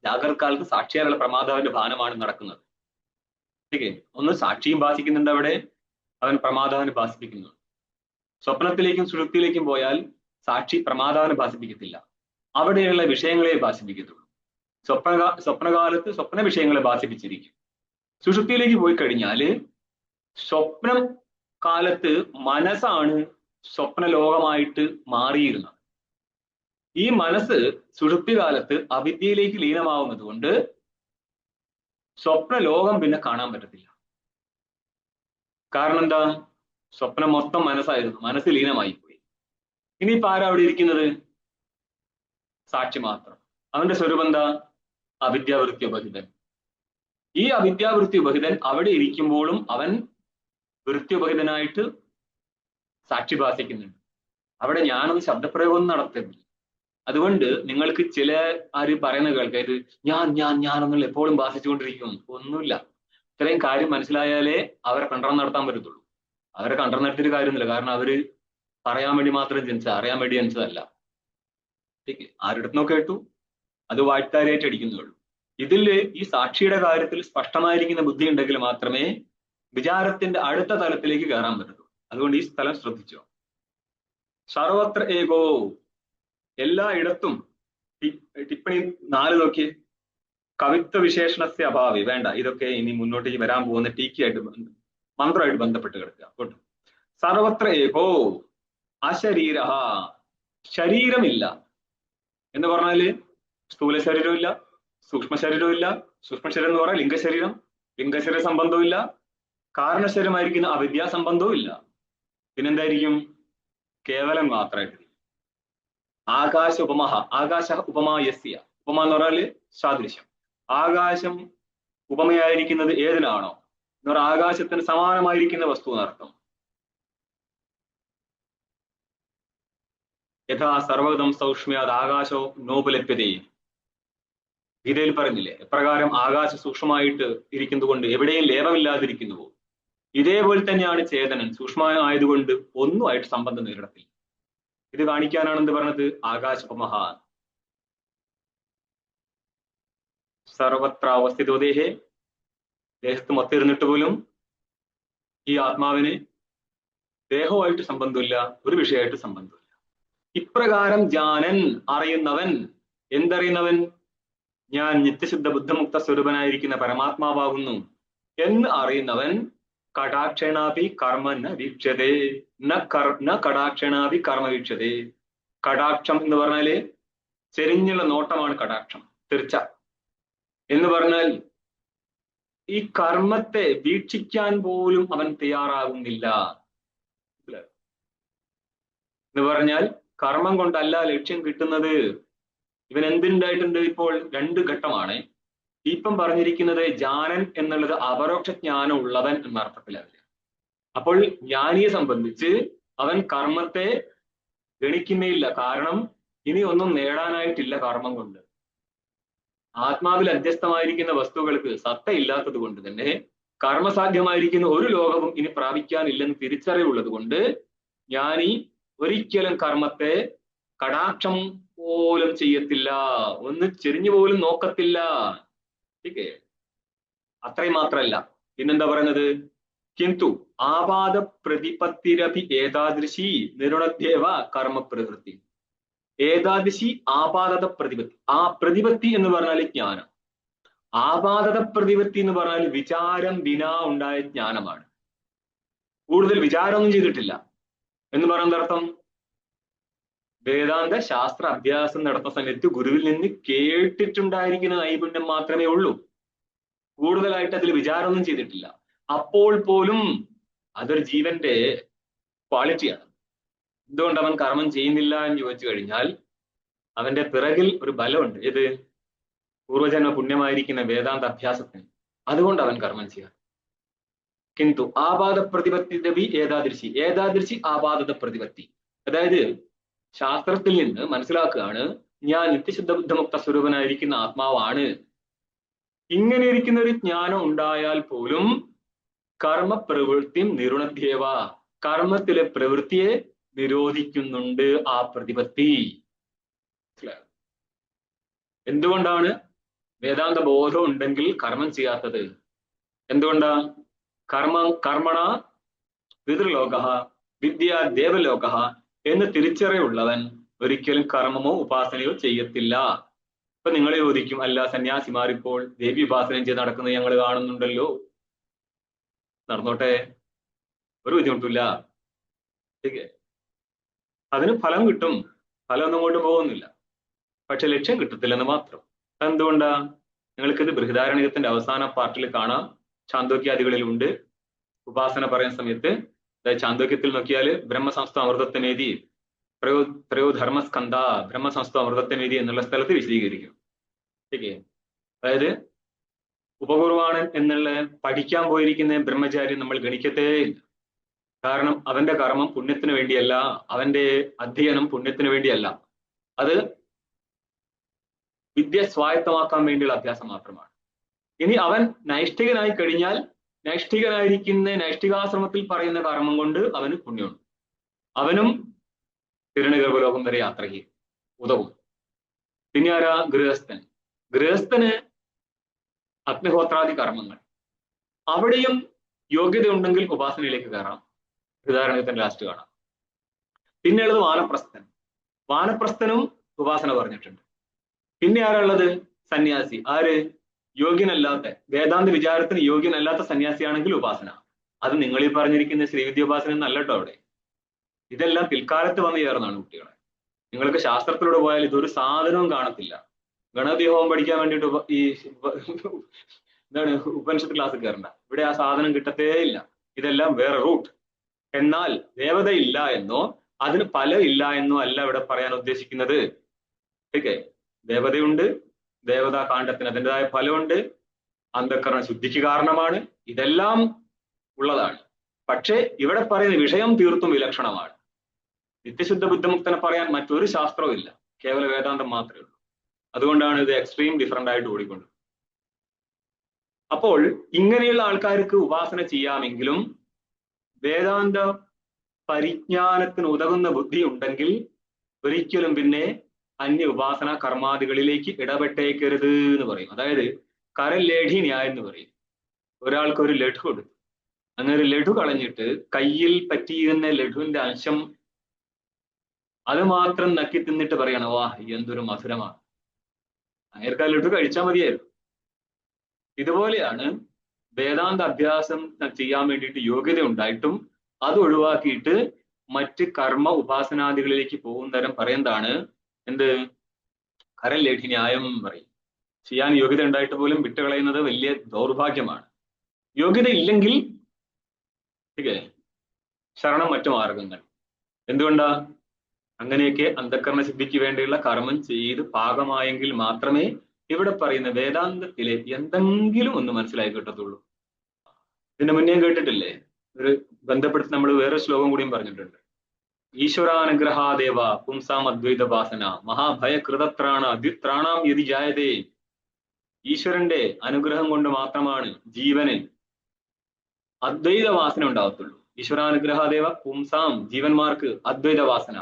ജാഗ്രത കാലത്ത് സാക്ഷിയാലുള്ള പ്രമാതാവിന്റെ ഭാനമാണ് നടക്കുന്നത്. ഓക്കെ, ഒന്ന് സാക്ഷിയും ഭാസിക്കുന്നുണ്ട് അവിടെ, അവൻ പ്രമാതാവിനെ ഭാസിപ്പിക്കുന്നു. സ്വപ്നത്തിലേക്കും സുഷുപ്തിയിലേക്കും പോയാൽ സാക്ഷി പ്രമാതാവിനെ ഭാസിപ്പിക്കത്തില്ല, അവിടെയുള്ള വിഷയങ്ങളെ ഭാസിപ്പിക്കത്തുള്ളൂ. സ്വപ്നകാലത്ത് സ്വപ്ന വിഷയങ്ങളെ ഭാസിപ്പിച്ചിരിക്കും. സുഷുപ്തിയിലേക്ക് പോയി കഴിഞ്ഞാൽ സ്വപ്നം കാലത്ത് മനസ്സാണ് സ്വപ്നലോകമായിട്ട് മാറിയിരുന്നത്. ഈ മനസ്സ് സുഷുപ്തി കാലത്ത് അവിദ്യയിലേക്ക് ലീനമാവുന്നത് കൊണ്ട് സ്വപ്നലോകം പിന്നെ കാണാൻ പറ്റത്തില്ല. കാരണം എന്താ? സ്വപ്നം മൊത്തം മനസ്സായിരുന്നു, മനസ്സ് ലീനമായി പോയി. ഇനിയിപ്പോ ആരാ അവിടെ ഇരിക്കുന്നത്? സാക്ഷി മാത്രം. അവന്റെ സ്വരൂപം എന്താ? അവിദ്യാവൃത്തി ഉപഹിതൻ. ഈ അവിദ്യാവൃത്തി ഉപഹിതൻ അവിടെ ഇരിക്കുമ്പോഴും അവൻ വൃത്യുപഹിതനായിട്ട് സാക്ഷി ഭാസിക്കുന്നുണ്ട്. അവിടെ ഞാനൊന്ന് ശബ്ദപ്രയോഗം നടത്തുന്നില്ല. അതുകൊണ്ട് നിങ്ങൾക്ക് ചില ആര് പറയുന്ന കേൾക്കാം, ഇത് ഞാൻ എന്നുള്ള എപ്പോഴും ഭാഷിച്ചുകൊണ്ടിരിക്കും. ഒന്നുമില്ല. ഇത്രയും കാര്യം മനസ്സിലായാലേ അവരെ കണ്ടം നടത്താൻ പറ്റത്തുള്ളൂ. അവരെ കണ്ടം നടത്തിയിട്ട് കാര്യമൊന്നുമില്ല. കാരണം അവര് പറയാൻ വേണ്ടി മാത്രം ജനിച്ചത്, അറിയാൻ വേണ്ടി ജനിച്ചതല്ല. ആരുടെ കേട്ടു, അത് വാഴ്ത്താരിയായിട്ട് അടിക്കുന്നുള്ളൂ. ഇതില് ഈ സാക്ഷിയുടെ കാര്യത്തിൽ സ്പഷ്ടമായിരിക്കുന്ന ബുദ്ധി ഉണ്ടെങ്കിൽ മാത്രമേ വിചാരത്തിന്റെ അടുത്ത തലത്തിലേക്ക് കയറാൻ പറ്റത്തുള്ളൂ. അതുകൊണ്ട് ഈ സ്ഥലം ശ്രദ്ധിച്ചോ. സർവത്ര ഏകോ, എല്ലായിടത്തും. ടിപ്പണി 4 നോക്കിയേ. കവിത്വ വിശേഷണസ്യ അഭാവി. വേണ്ട, ഇതൊക്കെ ഇനി മുന്നോട്ടേക്ക് വരാൻ പോകുന്ന ടീക്കിയായിട്ട് മന്ത്രമായിട്ട് ബന്ധപ്പെട്ട് കിടക്കുക. കേട്ടോ. സർവത്ര ഏകോ അശരീര, ശരീരമില്ല എന്ന് പറഞ്ഞാല് സ്ഥൂല ശരീരവും ഇല്ല, സൂക്ഷ്മ ശരീരവും ഇല്ല. സൂക്ഷ്മ ശരീരം എന്ന് പറഞ്ഞാൽ ലിംഗശരീരം, ലിംഗശരീര സംബന്ധവും ഇല്ല. കാരണശരീരമായിരിക്കുന്ന അവിദ്യാ സംബന്ധവും ഇല്ല. പിന്നെന്തായിരിക്കും? കേവലം മാത്രമായിട്ട്. ആകാശ ഉപമഹ, ആകാശ ഉപമാ യസ്യ. ഉപമ എന്ന് പറഞ്ഞാല് സാദൃശ്യം. ആകാശം ഉപമയായിരിക്കുന്നത് ഏതിനാണോ എന്ന് പറഞ്ഞാൽ ആകാശത്തിന് സമാനമായിരിക്കുന്ന വസ്തു എന്നർത്ഥം. യഥാ സർവഗതം സൗഷ്മ്യാത് ആകാശോ നോപലഭ്യതേ. ഗീതയിൽ പറഞ്ഞില്ലേ, എപ്രകാരം ആകാശ സൂക്ഷ്മമായിട്ട് ഇരിക്കുന്നതുകൊണ്ട് എവിടെയും ലേപമില്ലാതിരിക്കുന്നുവോ, ഇതേപോലെ തന്നെയാണ് ചേതനൻ സൂക്ഷ്മമായതുകൊണ്ട് ഒന്നുമായിട്ട് സംബന്ധം നേരിടത്തില്ല. ഇത് കാണിക്കാനാണ് എന്ത് പറഞ്ഞത്? ആകാശോപമഹ. സർവത്ര അവസ്ഥിതോ ദേഹേ, ദേഹത്ത് മൊത്തിരുന്നിട്ട് പോലും ഈ ആത്മാവിന് ദേഹവുമായിട്ട് സംബന്ധമില്ല, ഒരു വിഷയമായിട്ട് സംബന്ധമില്ല. ഇപ്രകാരം ജാനൻ, അറിയുന്നവൻ. എന്തറിയുന്നവൻ? ഞാൻ നിത്യശുദ്ധ ബുദ്ധമുക്ത സ്വരൂപനായിരിക്കുന്ന പരമാത്മാവാകുന്നു എന്ന് അറിയുന്നവൻ കടാക്ഷേണാപി കർമ്മ ന വീക്ഷതേ, ന കടാക്ഷേണാപി കർമ്മ വീക്ഷതേ. കടാക്ഷം എന്ന് പറഞ്ഞാല് ചെരിഞ്ഞുള്ള നോട്ടമാണ് കടാക്ഷം, തീർച്ച എന്ന് പറഞ്ഞാൽ ഈ കർമ്മത്തെ വീക്ഷിക്കാൻ പോലും അവൻ തയ്യാറാകുന്നില്ല എന്ന് പറഞ്ഞാൽ കർമ്മം കൊണ്ടല്ല ലക്ഷ്യം കിട്ടുന്നത്. ഇവൻ എന്തുണ്ടായിട്ടുണ്ട്? ഇപ്പോൾ 2 ഘട്ടമാണ് ഇപ്പം പറഞ്ഞിരിക്കുന്നത്. ജാനൻ എന്നുള്ളത് അപരോക്ഷ ജ്ഞാനം ഉള്ളവൻ എന്ന അർത്ഥത്തിലല്ല. അപ്പോൾ ജ്ഞാനിയെ സംബന്ധിച്ച് അവൻ കർമ്മത്തെ ഗണിക്കുന്നേയില്ല. കാരണം ഇനി ഒന്നും നേടാനായിട്ടില്ല കർമ്മം കൊണ്ട്. ആത്മാവിൽ അധ്യസ്ഥമായിരിക്കുന്ന വസ്തുക്കൾക്ക് സത്ത ഇല്ലാത്തത് കൊണ്ട് തന്നെ കർമ്മസാധ്യമായിരിക്കുന്ന ഒരു ലോകവും ഇനി പ്രാപിക്കാനില്ലെന്ന് തിരിച്ചറിവുള്ളത് കൊണ്ട് ജ്ഞാനി ഒരിക്കലും കർമ്മത്തെ കടാക്ഷം പോലും ചെയ്യത്തില്ല, ഒന്ന് ചെരിഞ്ഞു പോലും നോക്കത്തില്ല. ഓക്കെ, അത്രയും മാത്രല്ല, പിന്നെന്താ പറയുന്നത്? കിന്തു ആപാദ പ്രതിപത്തിരപി ഏതാദൃശി നിരുണദ്യേവ കർമ്മ പ്രവൃത്തി. ഏതാദൃശി ആപാദത പ്രതിപത്തി. ആ പ്രതിപത്തി എന്ന് പറഞ്ഞാൽ ജ്ഞാനം. ആപാദത പ്രതിപത്തി എന്ന് പറഞ്ഞാൽ വിചാരം വിനാ ഉണ്ടായ ജ്ഞാനമാണ്. കൂടുതൽ വിചാരമൊന്നും ചെയ്തിട്ടില്ല എന്ന് പറയുന്ന അർത്ഥം വേദാന്ത ശാസ്ത്ര അഭ്യാസം നടത്തുന്ന സമയത്ത് ഗുരുവിൽ നിന്ന് കേട്ടിട്ടുണ്ടായിരിക്കുന്ന നൈപുണ്യം മാത്രമേ ഉള്ളൂ. കൂടുതലായിട്ട് അതിൽ വിചാരമൊന്നും ചെയ്തിട്ടില്ല. അപ്പോൾ പോലും അതൊരു ജീവന്റെ ക്വാളിറ്റിയാണ്. എന്തുകൊണ്ട് അവൻ കർമ്മം ചെയ്യുന്നില്ല എന്ന് ചോദിച്ചു കഴിഞ്ഞാൽ അവന്റെ പിറകിൽ ഒരു ബലമുണ്ട്. ഇത് പൂർവജന്മ പുണ്യമായിരിക്കുന്ന വേദാന്ത അഭ്യാസത്തിന്. അതുകൊണ്ട് അവൻ കർമ്മം ചെയ്യാം. കിന്തു ആപാദ പ്രതിപത്തി ദവി ഏതാദൃശി. ഏതാദൃശി ആപാദത പ്രതിപത്തി. അതായത് ശാസ്ത്രത്തിൽ നിന്ന് മനസ്സിലാക്കുകയാണ് ഞാൻ നിത്യശുദ്ധ ബുദ്ധമുക്ത സ്വരൂപനായിരിക്കുന്ന ആത്മാവാണ്. ഇങ്ങനെ ഇരിക്കുന്ന ഒരു ജ്ഞാനം ഉണ്ടായാൽ പോലും കർമ്മ പ്രവൃത്തി നിരുണദ്യേവ, കർമ്മത്തിലെ പ്രവൃത്തിയെ നിരോധിക്കുന്നുണ്ട് ആ പ്രതിപത്തി. എന്തുകൊണ്ടാണ് വേദാന്ത ബോധം ഉണ്ടെങ്കിൽ കർമ്മം ചെയ്യാത്തത്? എന്തുകൊണ്ടാ? കർമ്മണ പിതൃലോക വിദ്യ ദേവലോക എന്ന് തിരിച്ചറിവുള്ളവൻ ഒരിക്കലും കർമ്മമോ ഉപാസനയോ ചെയ്യത്തില്ല. ഇപ്പൊ നിങ്ങൾ ചോദിക്കും, അല്ല സന്യാസിമാർ ഇപ്പോൾ ദേവി ഉപാസനം ചെയ്ത് നടക്കുന്നത് ഞങ്ങൾ കാണുന്നുണ്ടല്ലോ. നടന്നോട്ടെ, ഒരു ബുദ്ധിമുട്ടില്ല. അതിന് ഫലം കിട്ടും, ഫലമൊന്നും അങ്ങോട്ട് പോകുന്നില്ല, പക്ഷെ ലക്ഷ്യം കിട്ടത്തില്ലെന്ന് മാത്രം. എന്തുകൊണ്ടാ? നിങ്ങൾക്കിത് ബൃഹദാരണ്യകത്തിന്റെ അവസാന പാർട്ടിൽ കാണാം, ചാന്തോക്യാദികളിലുണ്ട്. ഉപാസന പറയുന്ന സമയത്ത് ചാന്തോക്യത്തിൽ നോക്കിയാല് ബ്രഹ്മസംസ്ഥ അമൃതത്വമേതി ത്രയോധർമ്മസ്കന്ധ ബ്രഹ്മസംസ്ഥ അമൃതത്വമേതി എന്നുള്ള സ്ഥലത്ത് വിശദീകരിക്കും. ഓക്കെ, അതായത് ഉപകുർവാണൻ എന്നുള്ള പഠിക്കാൻ പോയിരിക്കുന്ന ബ്രഹ്മചാരി നമ്മൾ ഗണിക്കത്തേ ഇല്ല. കാരണം അവന്റെ കർമ്മം പുണ്യത്തിന് വേണ്ടിയല്ല, അവന്റെ അധ്യയനം പുണ്യത്തിന് വേണ്ടിയല്ല, അത് വിദ്യ സ്വായത്തമാക്കാൻ വേണ്ടിയുള്ള അഭ്യാസം മാത്രമാണ്. ഇനി അവൻ നൈഷ്ഠികനായി കഴിഞ്ഞാൽ നൈഷ്ഠികാശ്രമത്തിൽ പറയുന്ന കർമ്മം കൊണ്ട് അവന് പുണ്യമുണ്ട്. അവനും ഹിരണ്യഗർഭലോകം വരെ യാത്ര ചെയ്യും, ഉതവും. പിന്നെ ആരാ? ഗൃഹസ്ഥന് അഗ്നിഹോത്രാദി കർമ്മങ്ങൾ. അവിടെയും യോഗ്യത ഉണ്ടെങ്കിൽ ഉപാസനയിലേക്ക് കയറാം. ഉദാഹരണത്തിന് ലാസ്റ്റ് കാണാം. പിന്നെ ഉള്ളത് വാനപ്രസ്ഥനും ഉപാസന പറഞ്ഞിട്ടുണ്ട്. പിന്നെ ആരുള്ളത്? സന്യാസി. ആര്? യോഗ്യനല്ലാത്ത, വേദാന്ത വിചാരത്തിന് യോഗ്യനല്ലാത്ത സന്യാസിയാണെങ്കിൽ ഉപാസന. അത് നിങ്ങൾ ഈ പറഞ്ഞിരിക്കുന്ന ശ്രീവിദ്യോപാസന എന്നല്ല കേട്ടോ അവിടെ. ഇതെല്ലാം പിൽക്കാലത്ത് വന്നു ചേർന്നാണ് കുട്ടികളെ. നിങ്ങൾക്ക് ശാസ്ത്രത്തിലൂടെ പോയാൽ ഇതൊരു സാധനവും കാണത്തില്ല. ഗണപതി ഹോമം പഠിക്കാൻ വേണ്ടിയിട്ട് എന്താണ് ഉപനിഷത്ത് ക്ലാസ് കയറണ്ട. ഇവിടെ ആ സാധനം കിട്ടത്തേ ഇല്ല. ഇതെല്ലാം വേറെ റൂട്ട്. എന്നാൽ ദേവതയില്ല എന്നോ അതിന് ഫലം ഇല്ല എന്നോ അല്ല ഇവിടെ പറയാൻ ഉദ്ദേശിക്കുന്നത്. ഓക്കെ, ദേവതയുണ്ട്, ദേവതാ കാണ്ഡത്തിന് അതിൻ്റെതായ ഫലമുണ്ട്, അന്ധക്കരണ ശുദ്ധിക്ക് കാരണമാണ്, ഇതെല്ലാം ഉള്ളതാണ്. പക്ഷേ ഇവിടെ പറയുന്ന വിഷയം തീർത്തും വിലക്ഷണമാണ്. നിത്യശുദ്ധ ബുദ്ധമുക്തനെ പറയാൻ മറ്റൊരു ശാസ്ത്രവും ഇല്ല, കേവല വേദാന്തം മാത്രമേ ഉള്ളൂ. അതുകൊണ്ടാണ് ഇത് എക്സ്ട്രീം ഡിഫറൻ്റ് ആയിട്ട് ഓടിക്കൊണ്ട്. അപ്പോൾ ഇങ്ങനെയുള്ള ആൾക്കാർക്ക് ഉപാസന ചെയ്യാമെങ്കിലും വേദാന്ത പരിജ്ഞാനത്തിന് ഉതകുന്ന ബുദ്ധി ഉണ്ടെങ്കിൽ ഒരിക്കലും പിന്നെ അന്യ ഉപാസന കർമാദികളിലേക്ക് ഇടപെട്ടേക്കരുത് എന്ന് പറയും. അതായത് കരലേഠി ന്യായം എന്ന് പറയും. ഒരാൾക്ക് ഒരു ലഡു കൊടുത്തു, അങ്ങനെ ഒരു ലഡു കളഞ്ഞിട്ട് കയ്യിൽ പറ്റിയിരുന്ന ലഡുവിന്റെ അംശം അത് മാത്രം നക്കി തിന്നിട്ട് പറയണം, വാ എന്തൊരു മധുരമാണ്, അങ്ങേർക്ക് ആ ലഡു കഴിച്ചാൽ മതിയായിരുന്നു. ഇതുപോലെയാണ് വേദാന്ത അഭ്യാസം ചെയ്യാൻ വേണ്ടിയിട്ട് യോഗ്യത ഉണ്ടായിട്ടും അത് ഒഴിവാക്കിയിട്ട് മറ്റ് കർമ്മ ഉപാസനാദികളിലേക്ക് പോകുന്ന തരം പറയുന്നതാണ് എന്ത്? കരലേഠി ന്യായം പറയും. ചെയ്യാൻ യോഗ്യത ഉണ്ടായിട്ട് പോലും വിട്ടുകളയുന്നത് വലിയ ദൗർഭാഗ്യമാണ്. യോഗ്യത ഇല്ലെങ്കിൽ ശരണം മറ്റു മാർഗങ്ങൾ. എന്തുകൊണ്ടാ? അങ്ങനെയൊക്കെ അന്ധക്കരണ സിദ്ധിക്ക് വേണ്ടിയുള്ള കർമ്മം ചെയ്ത് പാകമായെങ്കിൽ മാത്രമേ ഇവിടെ പറയുന്ന വേദാന്തത്തിലെ എന്തെങ്കിലും ഒന്ന് മനസ്സിലായി കിട്ടത്തുള്ളൂ. ഇതിന്റെ മുന്നേ കേട്ടിട്ടില്ലേ? ഒരു ബന്ധപ്പെടുത്തി നമ്മൾ വേറെ ശ്ലോകം കൂടിയും പറഞ്ഞിട്ടുണ്ട്. ഈശ്വരാനുഗ്രഹാദേവ പുംസാം അദ്വൈത വാസന മഹാഭയകൃതത്രാണ ദ്വിത്രാണാം യതി ജായതേ. ഈശ്വരന്റെ അനുഗ്രഹം കൊണ്ട് മാത്രമാണ് ജീവന് അദ്വൈത വാസന ഉണ്ടാകത്തുള്ളൂ. ഈശ്വരാനുഗ്രഹാദേവ പുംസാം, ജീവന്മാർക്ക് അദ്വൈത വാസന.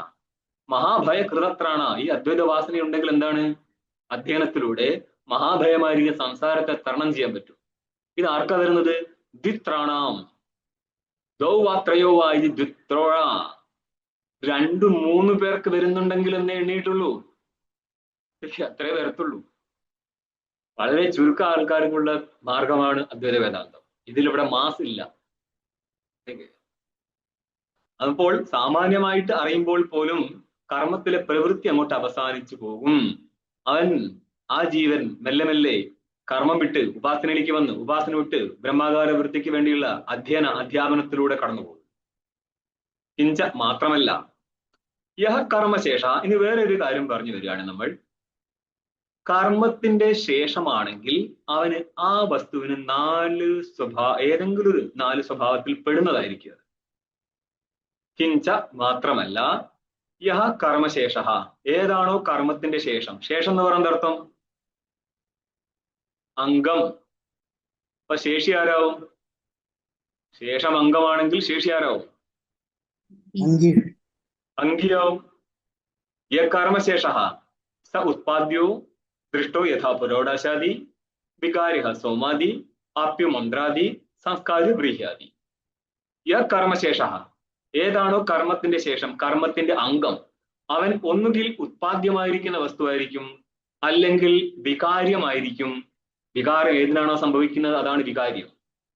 മഹാഭയകൃതത്രാണ, ഈ അദ്വൈത വാസന ഉണ്ടെങ്കിൽ എന്താണ്? അധ്യയനത്തിലൂടെ മഹാഭയമായിരിക്കുന്ന സംസാരത്തെ തരണം ചെയ്യാൻ പറ്റും. ഇത് ആർക്കാ വരുന്നത്? ദ്വിത്രാണാം, ദൗവാത്രയോ വാ ഇത് ദ്വിത്രോഴ. 2-3 പേർക്ക് വരുന്നുണ്ടെങ്കിൽ എന്നേ എണ്ണീട്ടുള്ളൂ. പക്ഷെ അത്രേ വരത്തുള്ളൂ. വളരെ ചുരുക്ക ആൾക്കാർക്കുള്ള മാർഗമാണ് അദ്വൈത വേദാന്തം. ഇതിലിവിടെ മാസ് ഇല്ല. അപ്പോൾ സാമാന്യമായിട്ട് അറിയുമ്പോൾ പോലും കർമ്മത്തിലെ പ്രവൃത്തി അങ്ങോട്ട് അവസാനിച്ചു പോകും. ആ ജീവൻ മെല്ലെ മെല്ലെ കർമ്മം വിട്ട് ഉപാസനയിലേക്ക് വന്ന് ഉപാസന വിട്ട് ബ്രഹ്മാകാര വൃത്തിക്ക് വേണ്ടിയുള്ള അധ്യാപനത്തിലൂടെ കടന്നുപോകും. കിഞ്ച മാത്രമല്ല യഹ കർമ്മശേഷ. ഇനി വേറെ ഒരു കാര്യം പറഞ്ഞു വരികയാണ് നമ്മൾ. കർമ്മത്തിന്റെ ശേഷമാണെങ്കിൽ അവന് ആ വസ്തുവിന് ഏതെങ്കിലും ഒരു 4 സ്വഭാവത്തിൽ പെടുന്നതായിരിക്കും. കിഞ്ച മാത്രമല്ല യഹ കർമ്മശേഷ, ഏതാണോ കർമ്മത്തിന്റെ ശേഷം. ശേഷം എന്ന് പറയുന്നത് അർത്ഥം അംഗം. അപ്പൊ ശേഷി ആരാവും? ശേഷം അംഗമാണെങ്കിൽ ശേഷി ആരാവും? അംഗിയാവും. യർമ്മശേഷ സ ഉത്പാദ്യോ ദൃഷ്ടോ യഥാ പുരോടാശാദി വികാരിഹ സോമാദി ആപ്യു മന്ത്രാദി സംസ്കാരി ബ്രീഹ്യാദി. യർമ്മശേഷ, ഏതാണോ കർമ്മത്തിന്റെ ശേഷം, കർമ്മത്തിന്റെ അംഗം, അവൻ ഒന്നുകിൽ ഉത്പാദ്യമായിരിക്കുന്ന വസ്തുവായിരിക്കും, അല്ലെങ്കിൽ വികാര്യമായിരിക്കും. വികാരം ഏതിനാണോ സംഭവിക്കുന്നത് അതാണ് വികാര്യം.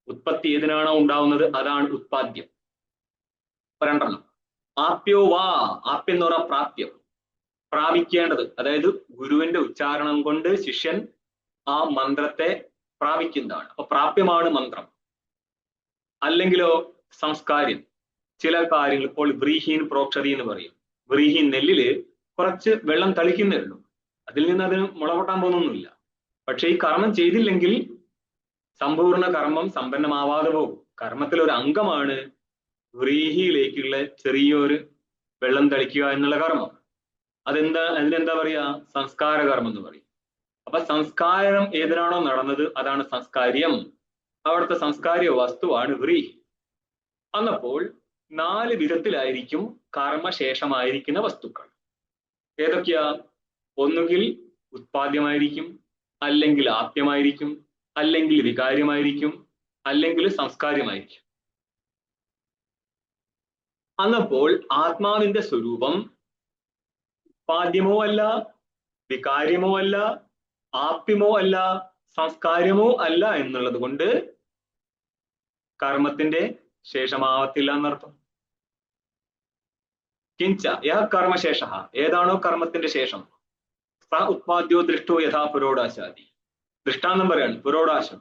ഉത്പത്തി ഏതിനാണോ ഉണ്ടാവുന്നത് അതാണ് ഉത്പാദ്യം. 2. ആപ്യോ വാ, ആപ്യം എന്ന് പറഞ്ഞാൽ പ്രാപ്യം, പ്രാപിക്കേണ്ടത്. അതായത് ഗുരുവിന്റെ ഉച്ചാരണം കൊണ്ട് ശിഷ്യൻ ആ മന്ത്രത്തെ പ്രാപിക്കുന്നതാണ്. അപ്പൊ പ്രാപ്യമാണ് മന്ത്രം. അല്ലെങ്കിലോ സംസ്കാര്യം, ചില കാര്യങ്ങൾ. ഇപ്പോൾ വ്രീഹീൻ പ്രോക്ഷതി എന്ന് പറയും. വ്രീഹീൻ, നെല്ലില് കുറച്ച് വെള്ളം തളിക്കുന്നേ ഉള്ളൂ, അതിൽ നിന്ന് അതിന് മുളപൊട്ടാൻ പോകുന്നൊന്നുമില്ല. പക്ഷെ ഈ കർമ്മം ചെയ്തില്ലെങ്കിൽ സമ്പൂർണ്ണ കർമ്മം സമ്പന്നമാവാതെ പോകും. കർമ്മത്തിലൊരു അംഗമാണ് വ്രീഹിയിലേക്കുള്ള ചെറിയൊരു വെള്ളം തളിക്കുക എന്നുള്ള കർമ്മം. അതിനെന്താ പറയാ? സംസ്കാര കർമ്മം എന്ന് പറയും. അപ്പൊ സംസ്കാരം ഏതിനാണോ നടന്നത് അതാണ് സംസ്കാര്യം. അവിടുത്തെ സംസ്കാരിക വസ്തുവാണ് വ്രീഹി. അന്നപ്പോൾ 4 വിധത്തിലായിരിക്കും കർമ്മശേഷമായിരിക്കുന്ന വസ്തുക്കൾ. ഏതൊക്കെയാ? ഒന്നുകിൽ ഉത്പാദ്യമായിരിക്കും, അല്ലെങ്കിൽ ആപ്യമായിരിക്കും, അല്ലെങ്കിൽ വികാര്യമായിരിക്കും, അല്ലെങ്കിൽ സംസ്കാര്യമായിരിക്കും. അന്നപ്പോൾ ആത്മാവിന്റെ സ്വരൂപം ഉത്പാദ്യമോ അല്ല, വികാര്യമോ അല്ല, ആപ്യമോ അല്ല, സംസ്കാര്യമോ അല്ല എന്നുള്ളത് കൊണ്ട് കർമ്മത്തിന്റെ ശേഷമാവത്തില്ല എന്നർത്ഥം. കിഞ്ച യഹ കർമ്മശേഷ, ഏതാണോ കർമ്മത്തിന്റെ ശേഷം, സ ഉത്പാദ്യോ ദൃഷ്ടോ യഥാ പുരോടാശാദി. ദൃഷ്ടാന്തം പറയാണ് പുരോടാശം.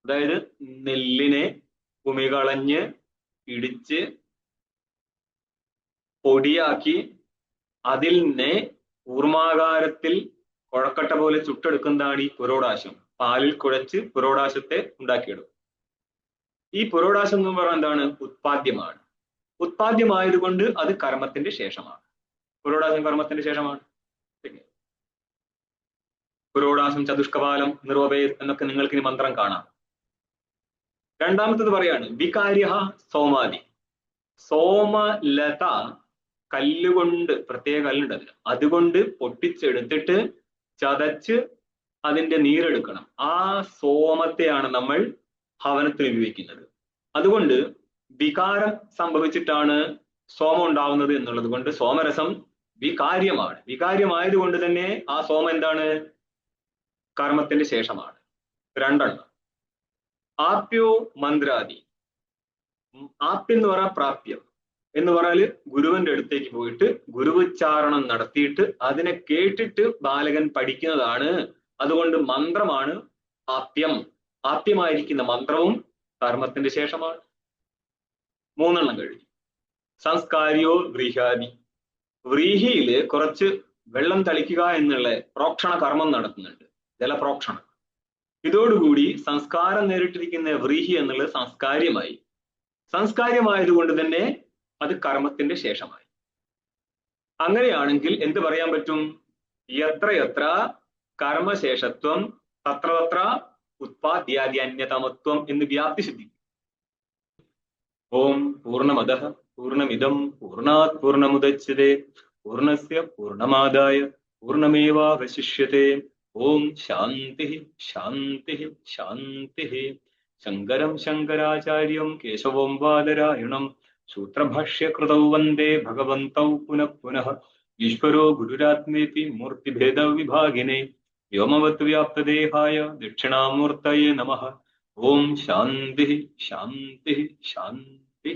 അതായത് നെല്ലിനെ ഉമികളഞ്ഞ് ഇടിച്ച് പൊടിയാക്കി അതിൽ നിന്ന് ഊർമാകാരത്തിൽ കുഴക്കട്ട പോലെ ചുട്ടെടുക്കുന്നതാണ് ഈ പുരോടാശം. പാലിൽ കുഴച്ച് പുരോടാശത്തെ ഉണ്ടാക്കിയെടുക്കും. ഈ പുരോടാശം എന്ന് പറഞ്ഞാൽ എന്താണ്? ഉത്പാദ്യമാണ്. ഉത്പാദ്യമായതുകൊണ്ട് അത് കർമ്മത്തിന്റെ ശേഷമാണ്. പുരോടാശം കർമ്മത്തിന്റെ ശേഷമാണ്. പുരോടാശം ചതുഷ്കപാലം നിറോപേത് എന്നൊക്കെ നിങ്ങൾക്ക് ഇനി മന്ത്രം കാണാം. രണ്ടാമത്തത് പറയാണ് വികാര്യ സോമാദി. സോമലത കല്ലുകൊണ്ട്, പ്രത്യേക കല്ലുണ്ട് അതിന്, അതുകൊണ്ട് പൊട്ടിച്ചെടുത്തിട്ട് ചതച്ച് അതിന്റെ നീരെടുക്കണം. ആ സോമത്തെയാണ് നമ്മൾ ഹവനത്തിന് ഉപയോഗിക്കുന്നത്. അതുകൊണ്ട് വികാരം സംഭവിച്ചിട്ടാണ് സോമം ഉണ്ടാവുന്നത് എന്നുള്ളത് കൊണ്ട് സോമരസം വികാര്യമാണ്. വികാര്യമായതുകൊണ്ട് തന്നെ ആ സോമം എന്താണ്? കർമ്മത്തിന്റെ ശേഷമാണ്. 2 ആപ്യോ മന്ത്രാദി. ആപ്യം എന്ന് പറയാൻ പ്രാപ്യം എന്ന് പറഞ്ഞാല് ഗുരുവിന്റെ അടുത്തേക്ക് പോയിട്ട് ഗുരുവുച്ചാരണം നടത്തിയിട്ട് അതിനെ കേട്ടിട്ട് ബാലകൻ പഠിക്കുന്നതാണ്. അതുകൊണ്ട് മന്ത്രമാണ് ആപ്യം. ആപ്യമായിരിക്കുന്ന മന്ത്രവും കർമ്മത്തിന്റെ ശേഷമാണ്. 3 കഴിഞ്ഞു. സംസ്കാരിയോ വ്രീഹാദി. വ്രീഹിയില് കുറച്ച് വെള്ളം തളിക്കുക എന്നുള്ള പ്രോക്ഷണ കർമ്മം നടത്തുന്നുണ്ട്, ജലപ്രോക്ഷണം. ഇതോടുകൂടി സംസ്കാരം നേരിട്ടിരിക്കുന്ന വ്രീഹി എന്നുള്ളത് സംസ്കാര്യമായി. സംസ്കാര്യമായതുകൊണ്ട് തന്നെ അത് കർമ്മത്തിന്റെ ശേഷമായി. അങ്ങനെയാണെങ്കിൽ എന്ത് പറയാൻ പറ്റും? യത്ര കർമ്മശേഷത്വം തത്ര ഉത്പാദ്യാദ്യന്യതമത്വം എന്ന് വ്യാപ്തി സിദ്ധിക്കും. ഓം പൂർണ്ണമദഃ പൂർണ്ണമിദം പൂർണ്ണാത് പൂർണ്ണമുദച്യതേ പൂർണ്ണസ്യ പൂർണ്ണമാദായ പൂർണ്ണമേവാവശിഷ്യതേ. ഓം ശാന്തി ശാന്തി ശാന്തി. ശങ്കരം ശങ്കരാചാര്യം കേശവം ബാദരായണം സൂത്രഭാഷ്യകൃതൗ വന്ദേ ഭഗവന്തൗ പുനഃ പുനഃ. ഈശ്വരോ ഗുരുരാത്മേതി മൂർത്തിഭേദവിഭാഗിനേ വ്യോമവത് വ്യാപ്തദേഹായ ദക്ഷിണാമൂർത്തയേ നമഃ. ഓം ശാന്തി ശാന്തി ശാന്തി.